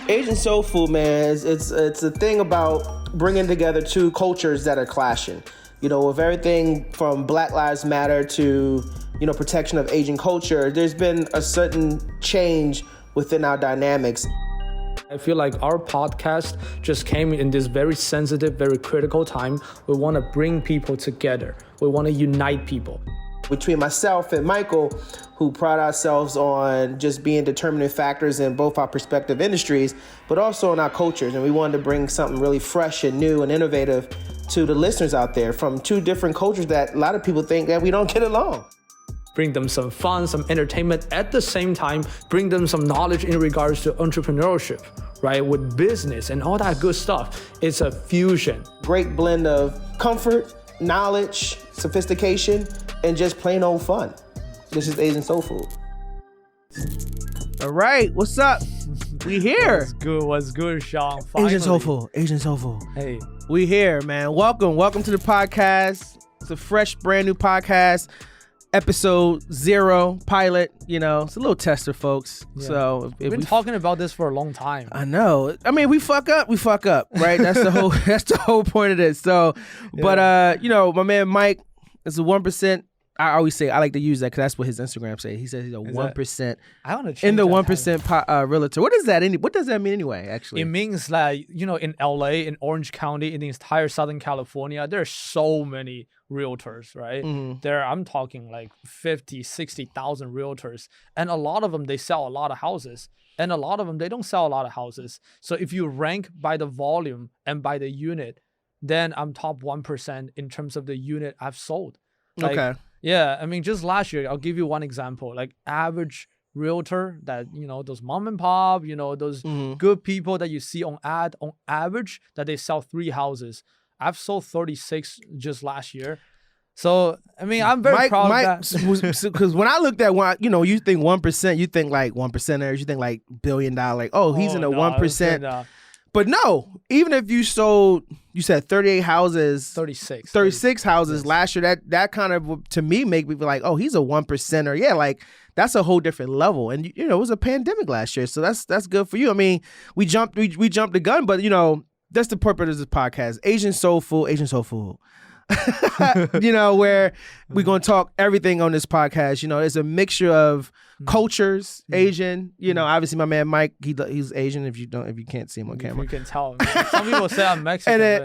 Asian soul food, man, it's a thing about bringing together two cultures that are clashing. You know, with everything from Black Lives Matter to, you know, protection of Asian culture, there's been a certain change within our dynamics. I feel like our podcast just came in this very sensitive, very critical time. We want to bring people together. We want to unite people. Between myself and Michael, who pride ourselves on just being determining factors in both our respective industries, but also in our cultures. And we wanted to bring something really fresh and new and innovative to the listeners out there from two different cultures that a lot of people think that we don't get along. Bring them some fun, some entertainment, at the same time, bring them some knowledge in regards to entrepreneurship, right? With business and all that good stuff. It's a fusion. Great blend of comfort, knowledge, sophistication, and just plain old fun. This is Asian Soul Food. All right, what's up? We here. What's good, Sean? Finally. Asian Soul Food, Asian Soul Food. Hey. We here, man. Welcome to the podcast. It's a fresh, brand new podcast. Episode 0 pilot, you know, it's a little tester, folks. Yeah. So we've been talking about this for a long time. I know. I mean, we fuck up, right? That's the whole point of this. So, yeah. But you know, my man Mike is a 1%. I always say I like to use that because that's what his Instagram say. He says he's a 1%. I want to change in the 1% realtor. What does that mean anyway? Actually, it means like, you know, in LA, in Orange County, in the entire Southern California, there are so many realtors, right? Mm-hmm. I'm talking like 50, 60,000 realtors, and a lot of them they sell a lot of houses, and a lot of them they don't sell a lot of houses. So if you rank by the volume and by the unit, then I'm top 1% in terms of the unit I've sold. Like, okay. Yeah, I mean, just last year, I'll give you one example. Like average realtor that, you know, those mom and pop, you know, those good people that you see on average, that they sell 3 houses. I've sold 36 just last year. So, I mean, I'm very proud of that. Because when I looked at one, you know, you think 1%, you think like 1%ers, you think like $1 billion, like, he's in the 1%. But no, even if you sold, you said 38 houses, 36 houses last year, that kind of, to me, make me be like, he's a 1%er. Yeah, like that's a whole different level. And, you know, it was a pandemic last year. So that's good for you. I mean, we jumped the gun, but, you know, that's the purpose of this podcast. Asian Soul Food. You know, where we're going to talk everything on this podcast. You know, it's a mixture of cultures, Asian. You know, obviously my man Mike, he's Asian. If you can't see him on camera, you can tell. Some people say I'm Mexican. And then,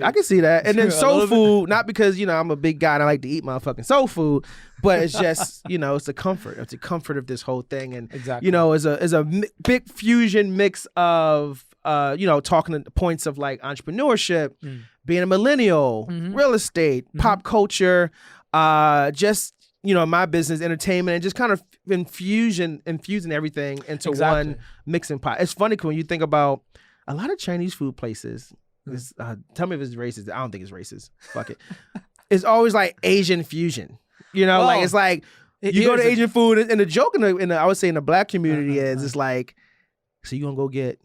I can see that. And then soul food, not because, you know, I'm a big guy and I like to eat motherfucking soul food, but it's just, you know, it's the comfort. It's the comfort of this whole thing, and exactly. You know, is a big fusion mix of you know, talking to points of like entrepreneurship, being a millennial, real estate, pop culture, just, you know, my business, entertainment, and just kind of infusing everything into one mixing pot. It's funny when you think about a lot of Chinese food places. Tell me if it's racist. I don't think it's racist. Fuck it. It's always like Asian fusion. You know, like it's like you go to Asian food, and the joke in the I would say in the Black community is it's like, so you gonna go get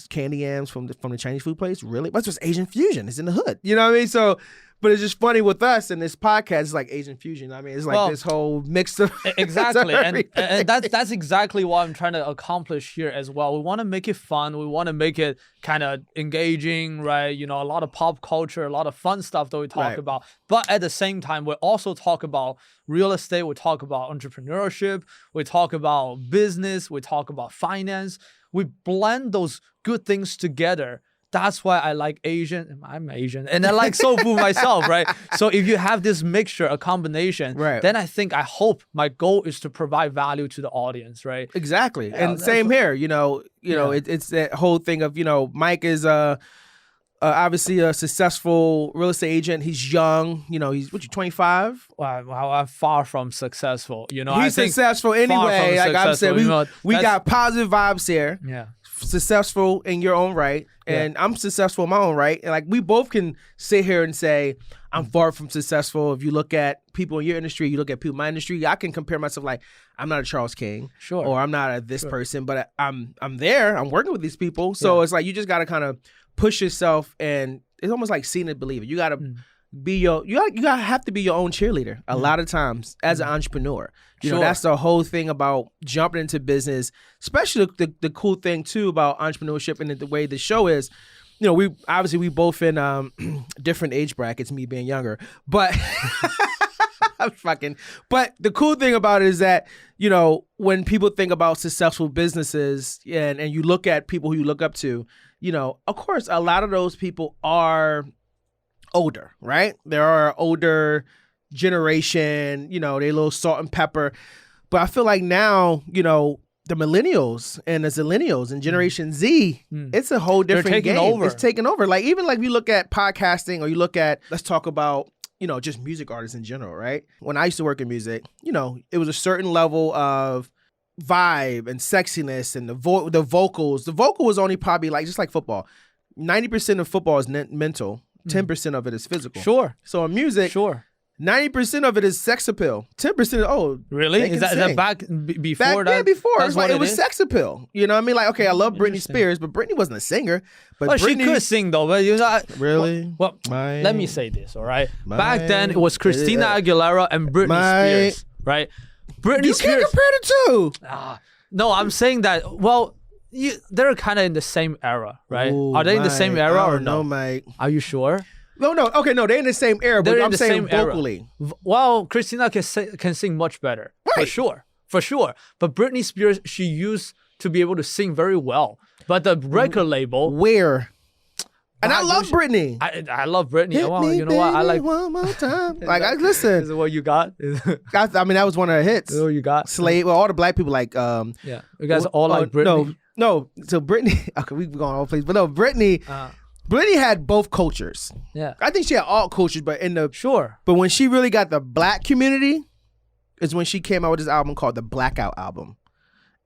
candy yams from the Chinese food place? Really? But it's just Asian fusion. It's in the hood. You know what I mean? So, but it's just funny with us and this podcast. It's like Asian fusion. I mean, it's like this whole mix of exactly, and that's exactly what I'm trying to accomplish here as well. We want to make it fun. We want to make it kind of engaging, right? You know, a lot of pop culture, a lot of fun stuff that we talk about. But at the same time, we also talk about real estate. We talk about entrepreneurship. We talk about business. We talk about finance. We blend those good things together. That's why I like Asian. I'm Asian, and I like soul food myself, right? So if you have this mixture, a combination, then I hope my goal is to provide value to the audience, right? Exactly. Yeah, and same here. You know, it's that whole thing of, you know, Mike is obviously a successful real estate agent. He's young. You know, he's 25? Wow, I'm far from successful. You know, he's successful anyway. Like I said, we got positive vibes here. Yeah. Successful in your own right, and I'm successful in my own right, and like we both can sit here and say I'm far from successful. If you look at people in your industry, you look at people in my industry, I can compare myself like I'm not a Charles King, or I'm not a this person, but I'm there. I'm working with these people, so it's like you just got to kind of push yourself, and it's almost like seeing it, believe it. You got to you gotta have to be your own cheerleader a lot of times as an entrepreneur. You know, that's the whole thing about jumping into business, especially the cool thing too about entrepreneurship and the way the show is. You know, we both in different age brackets, me being younger, but but the cool thing about it is that, you know, when people think about successful businesses and you look at people who you look up to, you know, of course, a lot of those people are older, right? There are older generation, you know, they a little salt and pepper. But I feel like now, you know, the millennials and the zillennials and Generation Z, it's a whole different game. Over. It's taking over. Like even like you look at podcasting or you look at, let's talk about, you know, just music artists in general, right? When I used to work in music, you know, it was a certain level of vibe and sexiness and the vocals. The vocal was only probably like, just like football. 90% of football is mental. 10% of it is physical. Sure. So in music, 90% of it is sex appeal. 10%, really? Is that back before that? Yeah, before. That's what it was sex appeal. You know what I mean? Like, okay, I love Britney Spears, but Britney wasn't a singer. But she could sing though. But you know, really? Well, let me say this, all right? Back then, it was Christina Aguilera and Britney Spears, right? Britney Spears. You can't compare the two. No, I'm saying that, well, they're kind of in the same era, right? Ooh, are they in the same era or no? No, Mike. Are you sure? No. Okay, no, they're in the same era, but I'm saying vocally. Well, Christina can sing much better, for sure. But Britney Spears, she used to be able to sing very well. But the record label... Where? And I love Britney. I love Britney. You know what? I like... one more time. Listen. Is it what you got? I mean, that was one of her hits. Is it what you got? Slave. Well, all the black people like... yeah. You guys all like Britney? No. So Britney... Okay, we've gone all places. But no, Britney... Britney had both cultures. Yeah. I think she had all cultures, but in the... Sure. But when she really got the black community is when she came out with this album called the Blackout Album.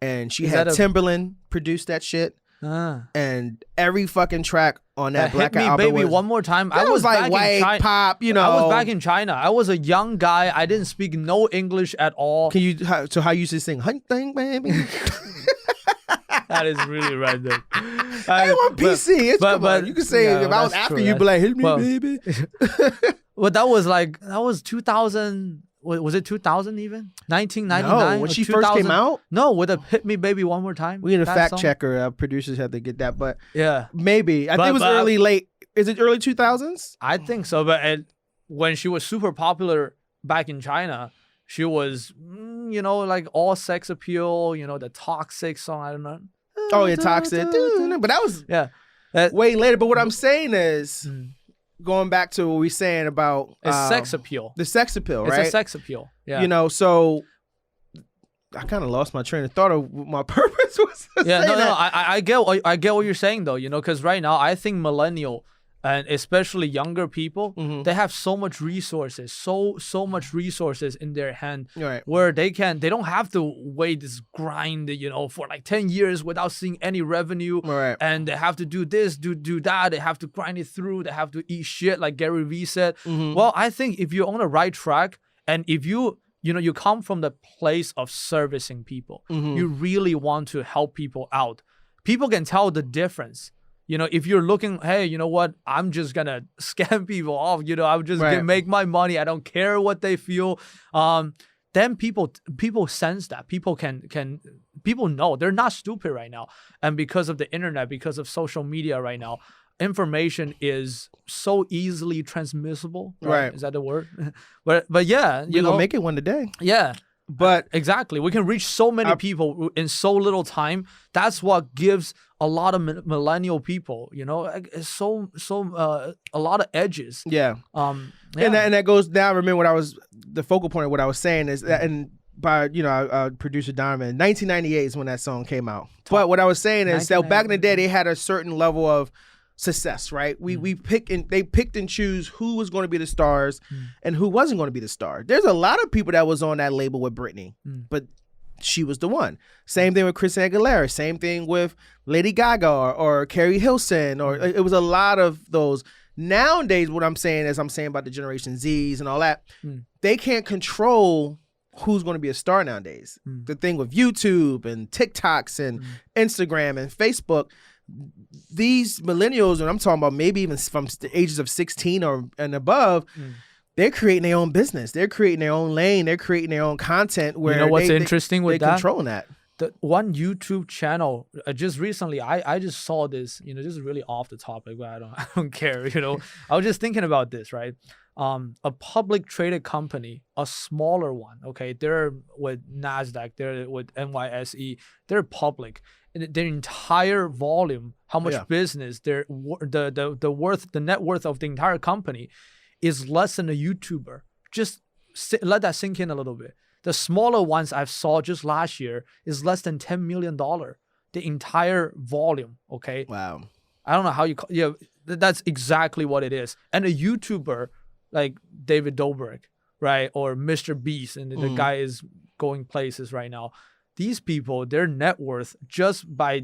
And she had Timberland produce that shit. And every fucking track on that Blackout album Hit Me Baby One More Time. I was like white pop, you know. I was back in China. I was a young guy. I didn't speak no English at all. So how you used to sing Hunting Baby? That is really random. I want PC. But you can say if I was after you, be like, hit me, baby. But that was 2000. Was it 2000 even? 1999? No, when she first came out? No, with a Hit Me Baby One More Time. We need a fact checker. Producers have to get that. But yeah, maybe. I think it was early, late. Is it early 2000s? I think so. But when she was super popular back in China, she was, you know, like all sex appeal, you know, the Toxic song. I don't know. Oh, yeah, Toxic. But that was way later. But what I'm saying is... Going back to what we were saying about sex appeal. The sex appeal, right? It's a sex appeal. Yeah. You know, so I kind of lost my train of thought of what my purpose was. I get what you're saying though, you know, because right now I think millennial and especially younger people, they have so much resources, so much resources in their hand, where they don't have to wait this grind, you know, for like 10 years without seeing any revenue, and they have to do this, do that, they have to grind it through, they have to eat shit like Gary Vee said. Well, I think if you're on the right track and if you come from the place of servicing people, you really want to help people out. People can tell the difference. You know, if you're looking, hey, you know what? I'm just gonna scam people off. You know, I'm just gonna make my money. I don't care what they feel. Then people sense that. People know they're not stupid right now. And because of the internet, because of social media right now, information is so easily transmissible. Right? Is that the word? but yeah, we're gonna make it one today. Yeah. But exactly, we can reach so many people in so little time. That's what gives a lot of millennial people, you know, a lot of edges. Yeah. And that goes down. Remember the focal point of what I was saying is that, and by producer Diamond, 1998 is when that song came out. But what I was saying is that back in the day they had a certain level of success, right? They picked and choose who was going to be the stars and who wasn't going to be the star. There's a lot of people that was on that label with Britney, but she was the one. Same thing with Christina Aguilera. Same thing with Lady Gaga or Carrie Hilson. Or it was a lot of those. Nowadays, what I'm saying is I'm saying about the Generation Zs and all that. They can't control who's going to be a star nowadays. The thing with YouTube and TikToks and Instagram and Facebook, these millennials, and I'm talking about maybe even from the ages of 16 or and above, they're creating their own business. They're creating their own lane. They're creating their own content. Where you know what's interesting with they're that? Controlling that. The one YouTube channel just recently, I just saw this. You know, this is really off the topic, but I don't care. You know, I was just thinking about this, right? A public traded company, a smaller one. Okay, they're with NASDAQ, they're with NYSE, they're public. Their entire volume, how much business, the net worth of the entire company is less than a YouTuber. Just let that sink in a little bit. The smaller ones I've saw just last year is less than $10 million. The entire volume, okay? Wow. I don't know how you call that's exactly what it is. And a YouTuber like David Dobrik, right? Or Mr. Beast, and the guy is going places right now. These people, their net worth just by,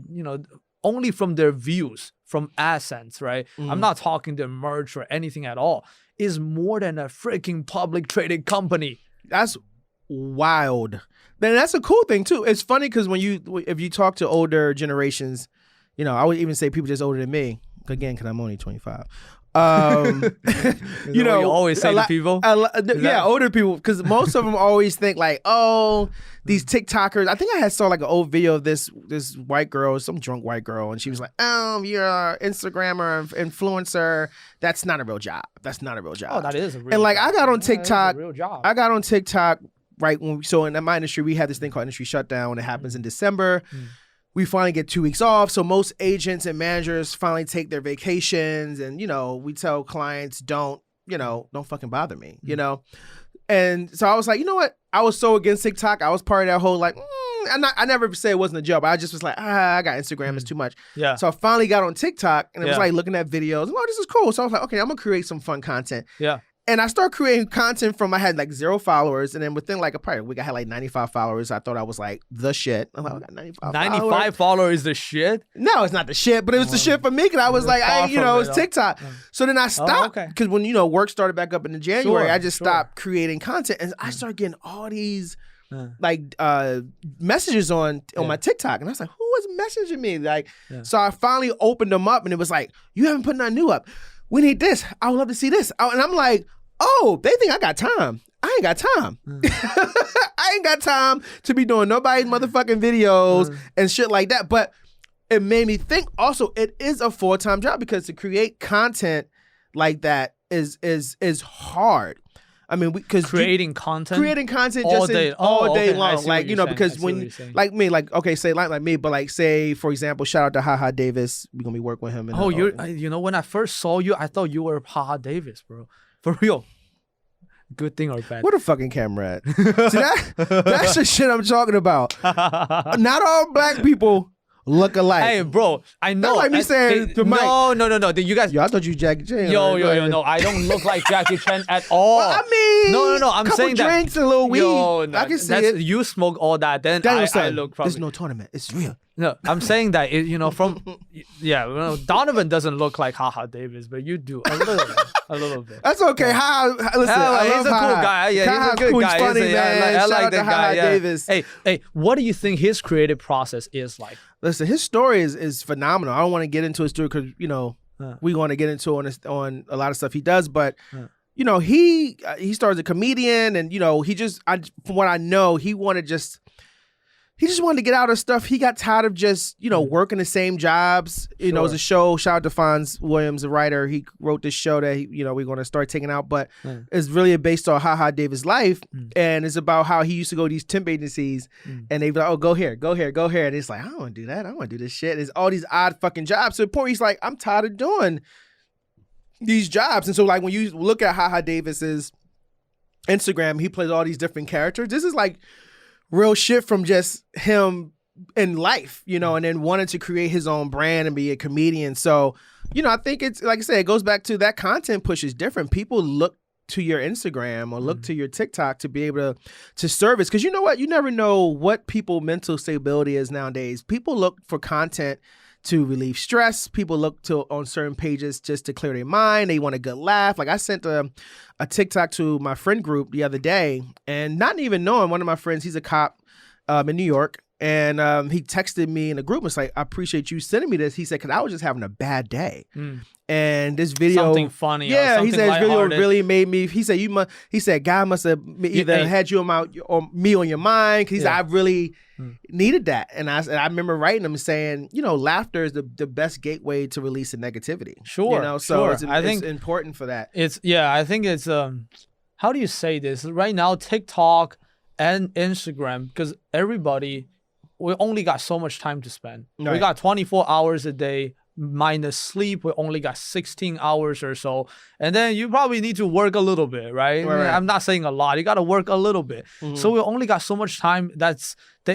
only from their views, from AdSense, right? I'm not talking their merch or anything at all, is more than a freaking public traded company. That's wild. Then that's a cool thing too. It's funny because if you talk to older generations, I would even say people just older than me, again, because I'm only 25. You always say to people, older people, because most of them always think like, oh, these TikTokers. I think I saw like an old video of this white girl, some drunk white girl, and she was like, you're an Instagrammer, influencer. That's not a real job. That's not a real job. Oh, that is a real and like job. I got on TikTok. Real job. I got on TikTok right when in my industry we have this thing called industry shutdown. It happens in December. We finally get 2 weeks off. So most agents and managers finally take their vacations, and we tell clients don't fucking bother me, And so I was like, you know what? I was so against TikTok. I was part of that whole like, I never say it wasn't a job. I just was like, I got Instagram. It's too much. Yeah. So I finally got on TikTok, and it was like looking at videos. Oh, this is cool. So I was like, okay, I'm gonna create some fun content. Yeah. And I started creating content from, I had like 0 followers. And then within like a week, I had like 95 followers. I thought I was like the shit. I'm like, I got 95 followers is the shit? No, it's not the shit, but it was the shit for me. Because I was like, it's TikTok. So then I stopped. Because when, work started back up in January, I just stopped creating content. And I started getting all these messages on my TikTok. And I was like, who was messaging me? So I finally opened them up, and it was like, you haven't put nothing new up. We need this. I would love to see this. And I'm like, oh, they think I got time. I ain't got time. I ain't got time to be doing nobody's motherfucking videos and shit like that. But it made me think also it is a full-time job, because to create content like that is hard. I mean, because creating content all day long, like because when like me, like say like me, but like say for example, shout out to Haha Davis, we're gonna be working with him. When I first saw you, I thought you were Haha Davis, bro, for real. Good thing or bad? What a fucking camera at? See that's the shit I'm talking about. Not all black people look alike. Hey, bro, I know. That's like me saying to Mike. No. You guys. Yo, I thought you Jackie Chan. Yo, no, I don't look like Jackie Chan at all. Well, I mean, no. I'm saying that. Couple drinks and a little weed. Yo, no, I can see it. You smoke all that, then I look probably. There's no tournament. It's real. No, I'm saying that Donovan doesn't look like Haha Davis, but you do a little bit. That's okay. Listen, he's a cool guy. Yeah, he's a good guy. He's funny, man. I like that guy. Yeah. Davis. Hey, what do you think his creative process is like? Listen, his story is phenomenal. I don't want to get into his story because we want to get into on a lot of stuff he does, but. He started as a comedian, and from what I know, he just wanted to get out of stuff. He got tired of just, working the same jobs. It was a show. Shout out to Fonz Williams, the writer. He wrote this show that we're going to start taking out, but it's really based on Haha Davis' life, and it's about how he used to go to these temp agencies, and they'd be like, oh, go here, and it's like, I don't want to do that. I don't want to do this shit. It's all these odd fucking jobs. So the point, he's like, I'm tired of doing these jobs. And so like when you look at Haha Davis's Instagram, he plays all these different characters. This is like real shit from just him in life, and then wanting to create his own brand and be a comedian. So, I think it's, like I said, it goes back to that content push is different. People look to your Instagram or look to your TikTok to be able to service. Because you know what? You never know what people's mental stability is nowadays. People look for content to relieve stress. People look on certain pages just to clear their mind. They want a good laugh. Like I sent a TikTok to my friend group the other day, and not even knowing, one of my friends, he's a cop in New York, And he texted me in the group. It's like, I appreciate you sending me this. He said, because I was just having a bad day. And this video, something funny. Yeah, he said this video really made me. He said he said God must have either had you or me on your mind. Because I really needed that. And I remember writing him saying, laughter is the best gateway to release the negativity. Sure, so I think it's important for that. I think it's how do you say this right now? TikTok and Instagram, because everybody, we only got so much time to spend. Right. We got 24 hours a day. Minus sleep, we only got 16 hours or so, and then you probably need to work a little bit, right? I'm not saying a lot, you got to work a little bit. So we only got so much time.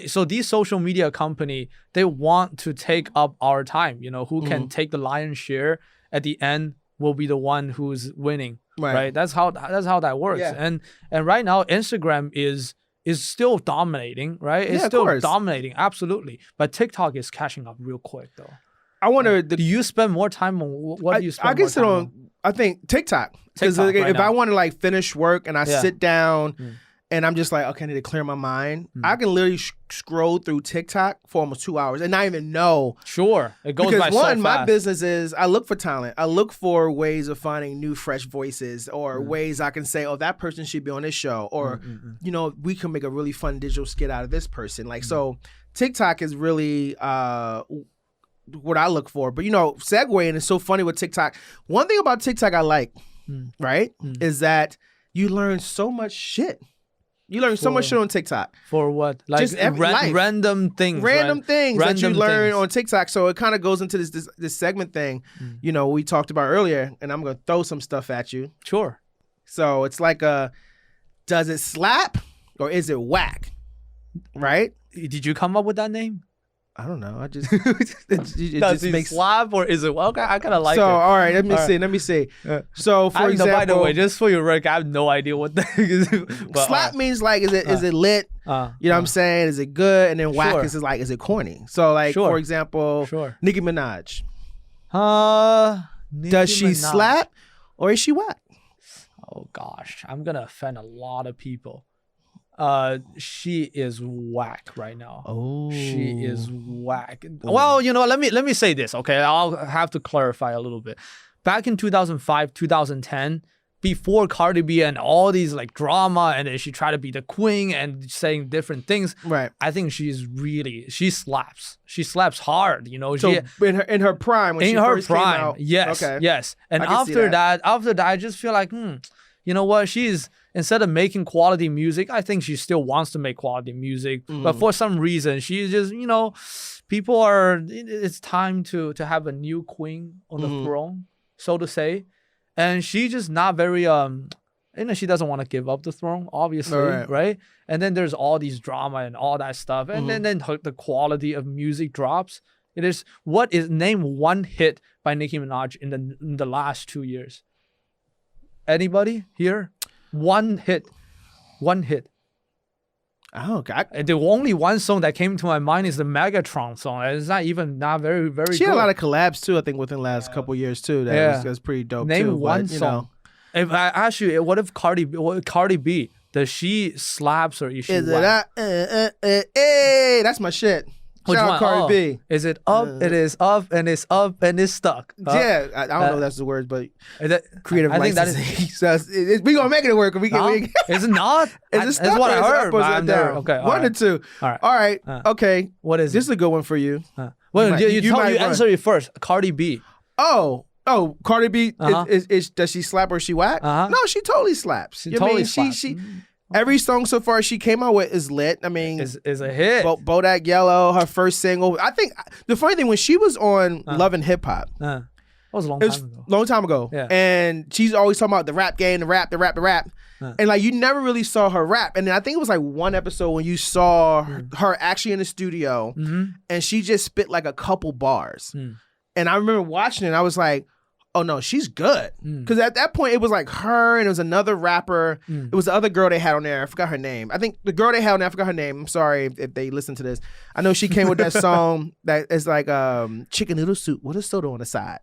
So these social media company, they want to take up our time. Who can take the lion's share at the end will be the one who's winning, right? That's how that works. And right now Instagram is still dominating, right? It's still dominating, absolutely, but TikTok is catching up real quick though. I wonder, do you spend more time on what do you spend? I guess I think TikTok. Because if I want to finish work and I sit down and I'm just like, okay, I need to clear my mind, I can literally scroll through TikTok for almost 2 hours and not even know. Sure, it goes by so fast. My business is I look for talent. I look for ways of finding new, fresh voices or ways I can say, oh, that person should be on this show, or we can make a really fun digital skit out of this person. So TikTok is really what I look for. But segueing is so funny with TikTok. One thing about TikTok I like, right, is that you learn so much shit. You learn so much shit on TikTok. For what? Just random things. Random things that you learn on TikTok. So it kind of goes into this segment thing, we talked about earlier, and I'm going to throw some stuff at you. Sure. So it's like does it slap or is it whack? Right? Did you come up with that name? I don't know. I just does it makes slap or is it okay? I kind of like it. So all right, let me see. So for example, by the way, just for your record, I have no idea what that is. Slap means is it lit? You know what I'm saying? Is it good? And then whack is it corny? So for example, Nicki Minaj. Does she slap or is she whack? Oh gosh, I'm gonna offend a lot of people. She is whack right now. Oh, she is whack. Well, let me say this, okay? I'll have to clarify a little bit. Back in 2005, 2010, before Cardi B and all these drama, and then she tried to be the queen and saying different things. Right. I think she slaps. She slaps hard. So in her prime, when she first came out. Yes. Okay. Yes. And after that, I just feel like, you know what? Instead of making quality music, I think she still wants to make quality music. But for some reason, she's just, it's time to have a new queen on the throne, so to say. And she just not very, she doesn't want to give up the throne, obviously, right? And then there's all these drama and all that stuff. And then the quality of music drops. Name one hit by Nicki Minaj in the last 2 years? Anybody here? One hit. Oh, God. The only one song that came to my mind is the Megatron song. It's not very, very good. She had a lot of collabs, too, I think, within the last couple of years, too. That's pretty dope, Name too. Name one song. If I ask you, what if Cardi B, does she slaps or is she whack? That's my shit. Which Shout one? out Cardi B. Is it up? It is up and it's stuck. Yeah, I don't know if that's the words, but creative I think license. We gonna make it work. Is it not? It's what I heard. Okay, 1 or 2. All right. Okay. What is this? Is a good one for you. Well, you answer it first. Cardi B. Oh, Cardi B. Does she slap or she whack? No, she totally slaps. She totally slaps. Every song so far she came out with is lit. I mean, is a hit. Bodak Yellow, her first single. I think the funny thing when she was on Love and Hip Hop, that was a long time ago. Long time ago. Yeah. And she's always talking about the rap game, the rap. And you never really saw her rap. And then I think it was one episode when you saw her actually in the studio, and she just spit a couple bars. And I remember watching it. And I was like, oh no, she's good. Because at that point it was her and it was another rapper. It was the other girl they had on there. I forgot her name. I think the girl they had on there, I forgot her name. I'm sorry if they listen to this. I know she came with that song that is chicken noodle soup with a soda on the side.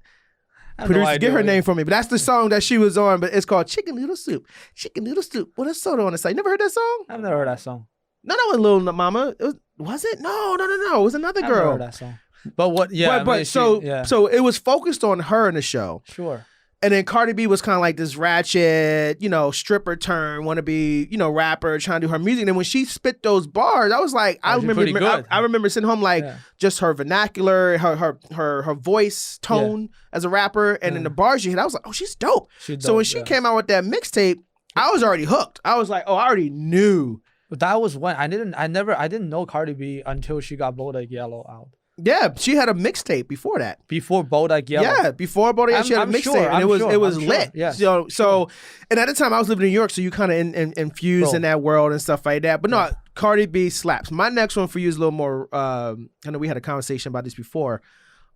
Producer, get her name for me. But that's the song that she was on, but it's called Chicken Noodle Soup. Chicken noodle soup with a soda on the side. You never heard that song? I've never heard that song. No, Little Mama. Was it? No. It was another I never girl. heard that song. But what? Yeah. But so it was focused on her in the show. Sure. And then Cardi B was kind of like this ratchet, stripper turn, want to be, rapper, trying to do her music. And then when she spit those bars, I was like, I remember sitting home like just her vernacular, her voice tone as a rapper, and then the bars she hit, I was like, oh, she's dope. So when she came out with that mixtape, I was already hooked. I was like, oh, I already knew. But that was when I didn't know Cardi B until she got Bodak Yellow out. Yeah, she had a mixtape before that. Before Bodak Yellow. Yeah, before Bodak Yellow, she had a mixtape, and it was lit. Yeah. So, and at the time I was living in New York, so you kind of infused in that world and stuff like that. But no, Cardi B slaps. My next one for you is a little more. I know we had a conversation about this before,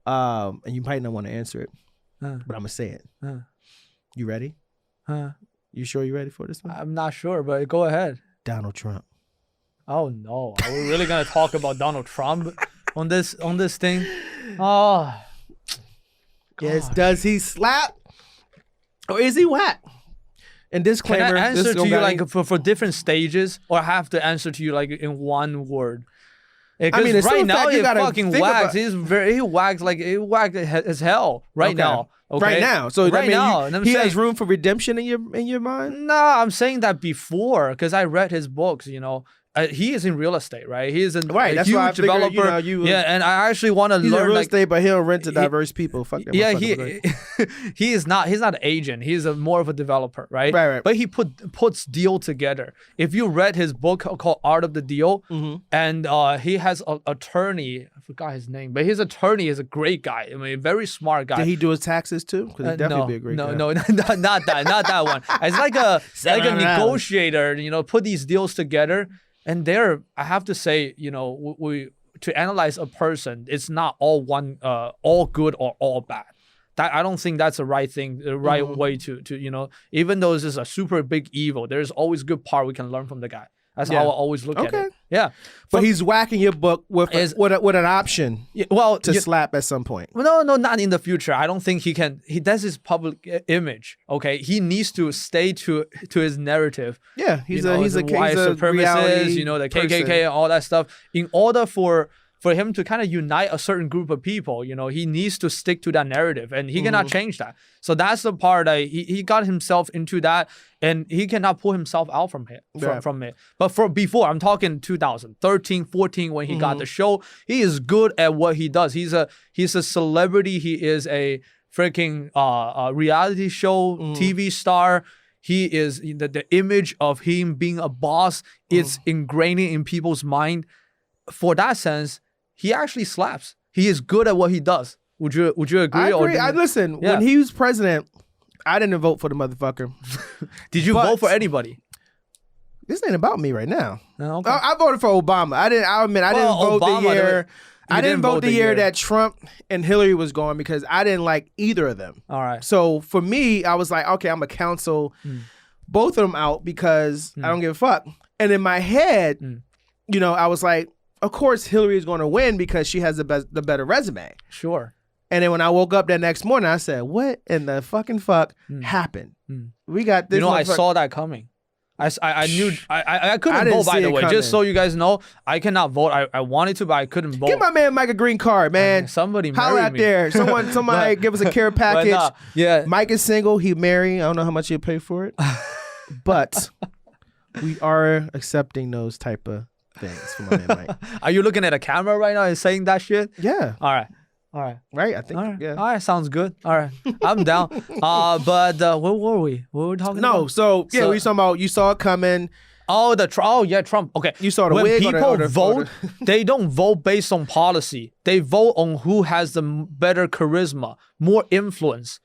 and you might not want to answer it, but I'm gonna say it. You ready? You sure you're ready for this one? I'm not sure, but go ahead. Donald Trump. Oh no, are we really gonna talk about Donald Trump? On this thing, oh, yes. Does he slap, or is he whack? And disclaimer: can I answer to you like for different stages, or have to answer to you like in one word? Because right now he fucking whacks. He whacks as hell right now. Okay? Right now, so right now, he has room for redemption in your mind. No, I'm saying that before because I read his books. He is in real estate, right? He is a that's huge why I figured, developer. And I actually want to learn. He's in real estate, but he'll rent to diverse people. Fuck them. Yeah, he is not. He's not an agent. He's more of a developer, right? Right. But he puts deal together. If you read his book called Art of the Deal, and he has an attorney. I forgot his name, but his attorney is a great guy. I mean, very smart guy. Did he do his taxes too? Because he'd definitely be a great guy. No, not that one. It's like a negotiator. Put these deals together. And there, I have to say, we to analyze a person, it's not all good or all bad. That I don't think that's the right thing, the right way to even though this is a super big evil, there's always good part we can learn from the guy. That's how I always look at it. Yeah. But he's whacking your book with an option to slap at some point. No, not in the future. I don't think he can. That's his public image. Okay. He needs to stay to his narrative. Yeah. He's a white supremacist, the KKK and all that stuff. In order for him to kind of unite a certain group of people, he needs to stick to that narrative and he cannot change that. So that's the part that he got himself into that and he cannot pull himself out from it. But before, I'm talking 2013, 14, when he got the show, he is good at what he does. He's a celebrity. He is a freaking reality show TV star. He is the image of him being a boss. It's ingrained in people's mind. For that sense, he actually slaps. He is good at what he does. Would you agree? I agree. Listen, when he was president, I didn't vote for the motherfucker. Did you vote for anybody? This ain't about me right now. No, okay. I voted for Obama. I'll admit I didn't vote the year. I didn't vote the year that Trump and Hillary was going because I didn't like either of them. All right. So for me, I was like, okay, I'm gonna counsel both of them out because I don't give a fuck. And in my head, I was like, of course, Hillary is going to win because she has the better resume. Sure. And then when I woke up that next morning, I said, what in the fucking fuck happened? We got this. I saw that coming. I knew I couldn't vote, by the way. Just so you guys know, I cannot vote. I wanted to, but I couldn't vote. Give my man Mike a green card, man. Somebody holler out there. Somebody give us a care package. Yeah. Mike is single. He married. I don't know how much he'll pay for it. But we are accepting those type of things for my man Mike. Are you looking at a camera right now and saying that shit? Yeah. All right. Right? I think. All right. Yeah. All right. Sounds good. All right. I'm down. But what were we? What were we talking about? No. So we were talking about you saw it coming. Oh, Trump. Okay. You saw the when wig people vote, they don't vote based on policy. They vote on who has the better charisma, more influence.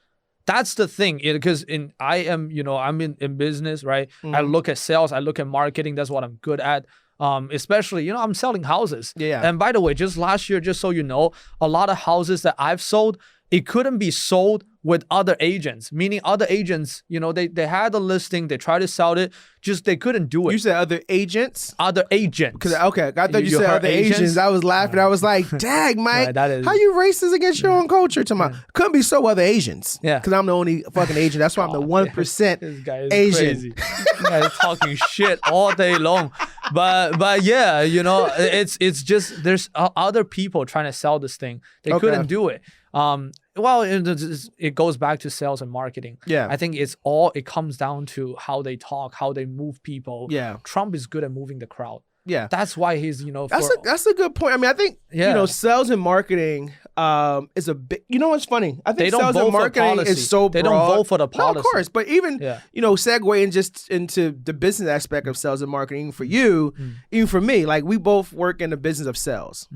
That's the thing, because I'm in business, right? I look at sales, I look at marketing. That's what I'm good at. Especially, I'm selling houses. Yeah. And by the way, just last year, just so you know, a lot of houses that I've sold, it couldn't be sold with other agents, meaning other agents, they had a listing, they tried to sell it, just they couldn't do it. You said other agents? Other agents. Okay, I thought you said other Asians. I was laughing. I was like, dang, Mike, how you racist against your own culture? Couldn't be so other Asians. Yeah. Because I'm the only fucking Asian. That's why I'm the 1% this guy is Asian. Crazy. This guy is talking shit all day long. but yeah, you know, it's just there's other people trying to sell this thing. They couldn't do it. Well, it goes back to sales and marketing. Yeah. I think it comes down to how they talk, how they move people. Yeah. Trump is good at moving the crowd. Yeah. That's why he's, you know, that's a good point. I mean, I think, you know, sales and marketing is a big, you know what's funny? I think sales and marketing is so broad. They don't vote for the policy. No, of course. But even, you know, segueing just into the business aspect of sales and marketing for you, even for me, like we both work in the business of sales.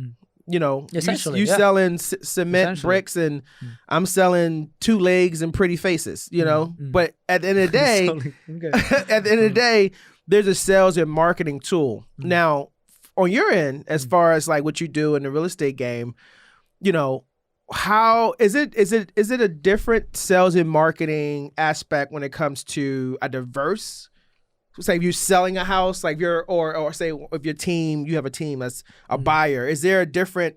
You know, essentially, you selling cement bricks and I'm selling 2 legs and pretty faces, you know, but at the end of the day, at the end of the day, there's a sales and marketing tool. Now, on your end, as far as like what you do in the real estate game, you know, how is it a different sales and marketing aspect when it comes to a diverse, say if you're selling a house, like or say if your team, you have a team that's a buyer, is there a different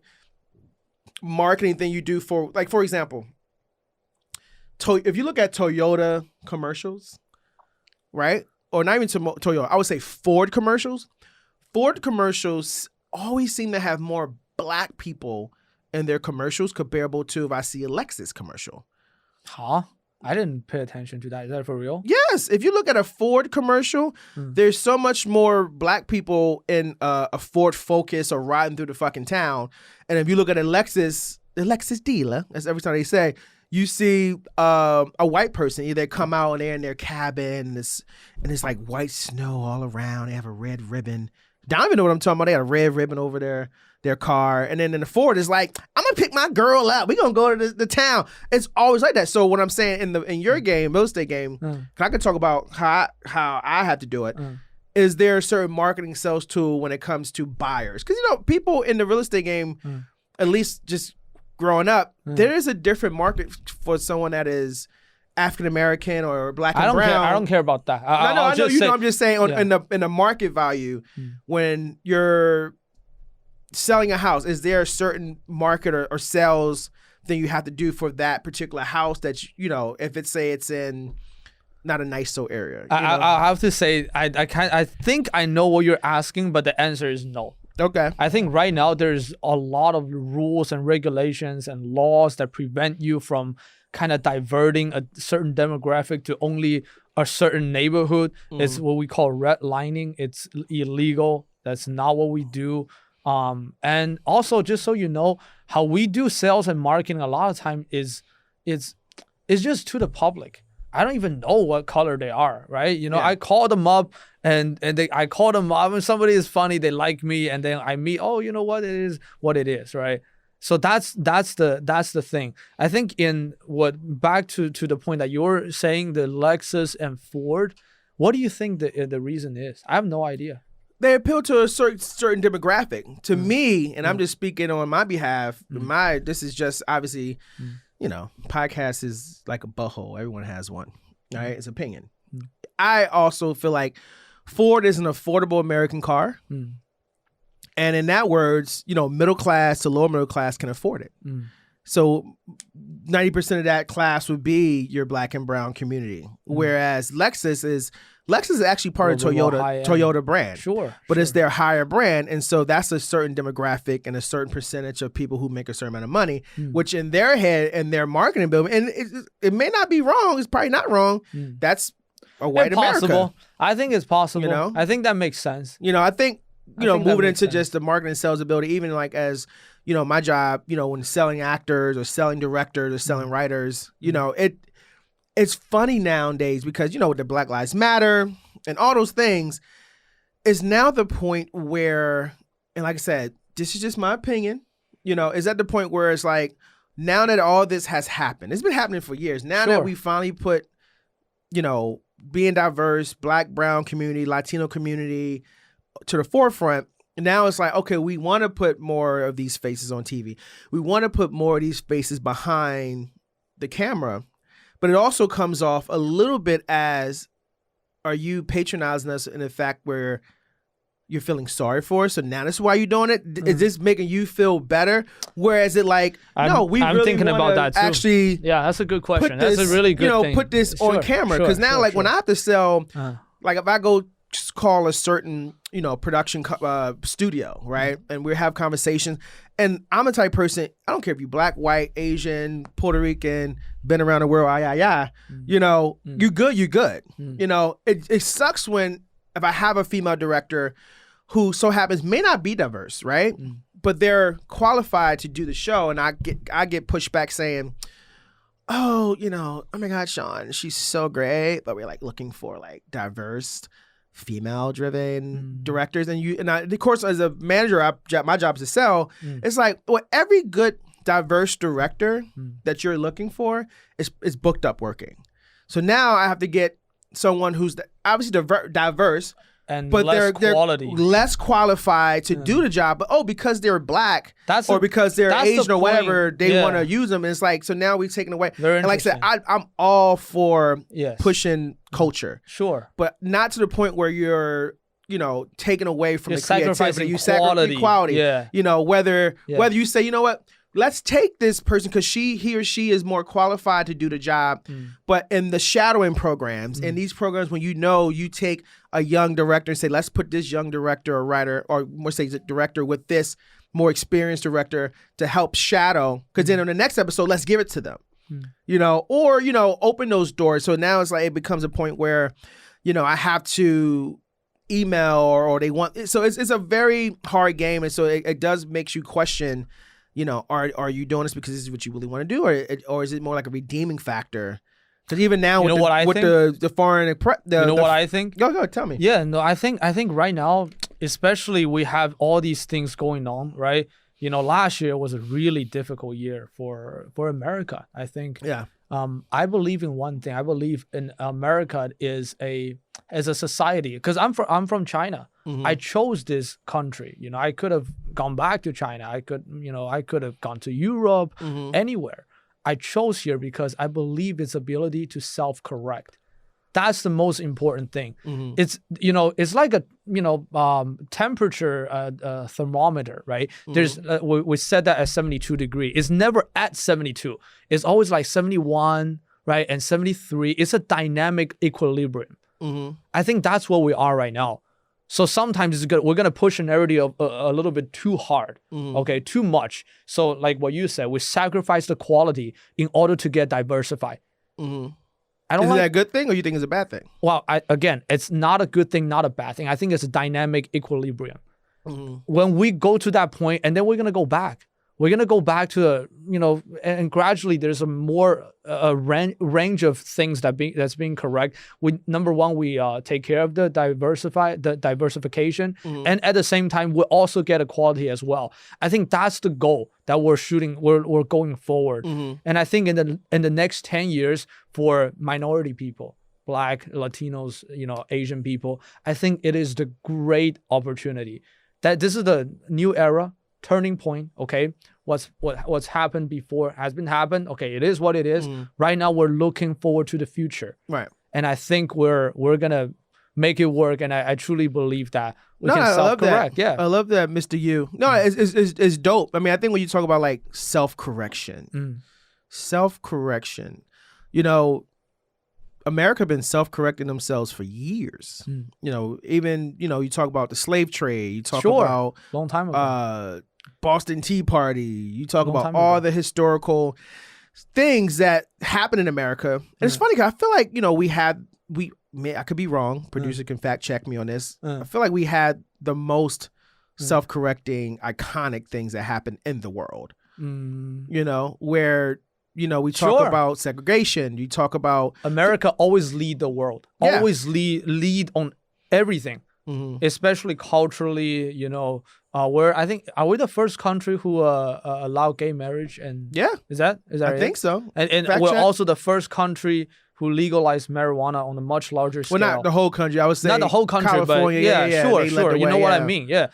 marketing thing you do for, like, for example, if you look at Toyota commercials, right? Or not even Toyota, I would say Ford commercials. Ford commercials always seem to have more black people in their commercials comparable to if I see a Lexus commercial. Huh? I didn't pay attention to that. Is that for real? Yes. If you look at a Ford commercial, there's so much more black people in a Ford Focus or riding through the fucking town. And if you look at the Lexus dealer, as every time they say, you see a white person, either come out and they're in their cabin and it's like white snow all around. They have a red ribbon. I don't even know what I'm talking about. They got a red ribbon over their car. And then in the Ford, it's like, I'm going to pick my girl up. We're going to go to the town. It's always like that. So what I'm saying in your game, real estate game, I can talk about how I have to do it. Is there a certain marketing sales tool when it comes to buyers? Because, you know, people in the real estate game, at least just growing up, there is a different market for someone that is African-American or black and brown. I don't care about that. I know. I'm just saying in the market value, when you're selling a house, is there a certain market or sales thing you have to do for that particular house that, you know, if it's in not a nice area? I have to say, I think I know what you're asking, but the answer is no. Okay. I think right now there's a lot of rules and regulations and laws that prevent you from kind of diverting a certain demographic to only a certain neighborhood. It's what we call redlining. It's illegal. That's not what we do. And also, just so you know, how we do sales and marketing a lot of time is just to the public. I don't even know what color they are, right? You know, I call them up and I call them up and somebody is funny, they like me, and then I meet, oh, you know what, it is, right? So that's the thing. I think back to the point that you're saying, the Lexus and Ford, what do you think the reason is? I have no idea. They appeal to a certain demographic. To me, and I'm just speaking on my behalf, this is just obviously, you know, podcast is like a butthole. Everyone has one, right? It's opinion. I also feel like Ford is an affordable American car. And in that words, you know, middle class to lower middle class can afford it. So 90% of that class would be your black and brown community. Whereas Lexus is actually part of Toyota brand. Sure. But it's their higher brand. And so that's a certain demographic and a certain percentage of people who make a certain amount of money, which in their head and their marketing bill, and it may not be wrong, it's probably not wrong. That's a white America. I think it's possible. You know? I think that makes sense. You know, I think moving into just the marketing and sales ability, even like as, you know, my job, you know, when selling actors or selling directors or selling writers, you know, it's funny nowadays because, you know, with the Black Lives Matter and all those things, is now the point where, and like I said, this is just my opinion, you know, is at the point where it's like, now that all this has happened, it's been happening for years. Now that we finally put, you know, being diverse, black, brown community, Latino community to the forefront, now it's like, okay, we want to put more of these faces on TV. We want to put more of these faces behind the camera. But it also comes off a little bit as, are you patronizing us in the fact where you're feeling sorry for us? So now that's why you're doing it? Is this making you feel better? Whereas it like, I'm really thinking about that too. Actually, yeah, that's a good question. That's a really good thing. Put this on camera. Because now, when I have to sell, like if I go call a certain, production studio, right? And we have conversations. And I'm a type of person, I don't care if you're black, white, Asian, Puerto Rican, been around the world, you good, you good. It sucks if I have a female director who so happens may not be diverse, right? But they're qualified to do the show, and I get pushback saying, oh my God, Sean, she's so great, but we're like looking for like diverse, female-driven directors, and of course, as a manager, my job is to sell. It's like, well, every good diverse director that you're looking for is booked up working. So now I have to get someone who's obviously diverse. But they're less qualified to do the job. But because they're black because they're Asian or whatever, they want to use them. And it's like, so now we've taken away. And like I said, I'm all for pushing culture. Sure. But not to the point where you're, taking away from the creativity. You sacrifice equality. Yeah. Whether you say, you know what, let's take this person because he or she is more qualified to do the job. But in the shadowing programs, in these programs, when you take a young director and say, let's put this young director or writer, or more say director with this more experienced director to help shadow. Because then on the next episode, let's give it to them, or, open those doors. So now it's like, it becomes a point where, I have to email or they want, so it's a very hard game. And so it does makes you question, are you doing this because this is what you really want to do, or is it more like a redeeming factor? Because even now, the foreign, what I think? Go, tell me. Yeah, no, I think right now, especially we have all these things going on, right? Last year was a really difficult year for America. I think. Yeah. I believe in one thing. I believe in America as a society, because I'm from China. I chose this country. I could have gone back to China. I could have gone to Europe, anywhere. I chose here because I believe its ability to self-correct. That's the most important thing. It's it's like a temperature thermometer, right? There's we set that at 72 degrees. It's never at 72. It's always like 71, right? And 73. It's a dynamic equilibrium. I think that's where we are right now. So sometimes we're gonna push a narrative a little bit too hard, okay, too much. So like what you said, we sacrifice the quality in order to get diversified. Is that a good thing, or you think it's a bad thing? Well, again, it's not a good thing, not a bad thing. I think it's a dynamic equilibrium. When we go to that point, and then we're gonna go back. We're gonna go back to and gradually there's a more range of things that's being correct. Number one, we take care of the diversification, and at the same time we also get equality as well. I think that's the goal that we're shooting. We're going forward, and I think in the next 10 years for minority people, Black, Latinos, Asian people, I think it is the great opportunity that this is the new era. Turning point, okay? What's happened before has been happened. Okay, it is what it is. Right now, we're looking forward to the future, right? And I think we're gonna make it work. And I truly believe that we can self-correct. Yeah, I love that, Mr. Yue. No, it's dope. I mean, I think when you talk about like self-correction, America been self-correcting themselves for years. Even you talk about the slave trade. You talk about long time ago. Boston Tea Party. You talk about all the historical things that happen in America. And it's funny because I feel like I could be wrong. Producer can fact check me on this. I feel like we had the most self-correcting, iconic things that happen in the world. Where. We talk about segregation. You talk about America always lead the world. Yeah. Always lead on everything, especially culturally. Where I think are we the first country who allow gay marriage? And is that I think so. And we're also the first country who legalized marijuana on a much larger scale. Well, not the whole country. I would say not the whole country, California, but sure. You know what I mean? Yeah,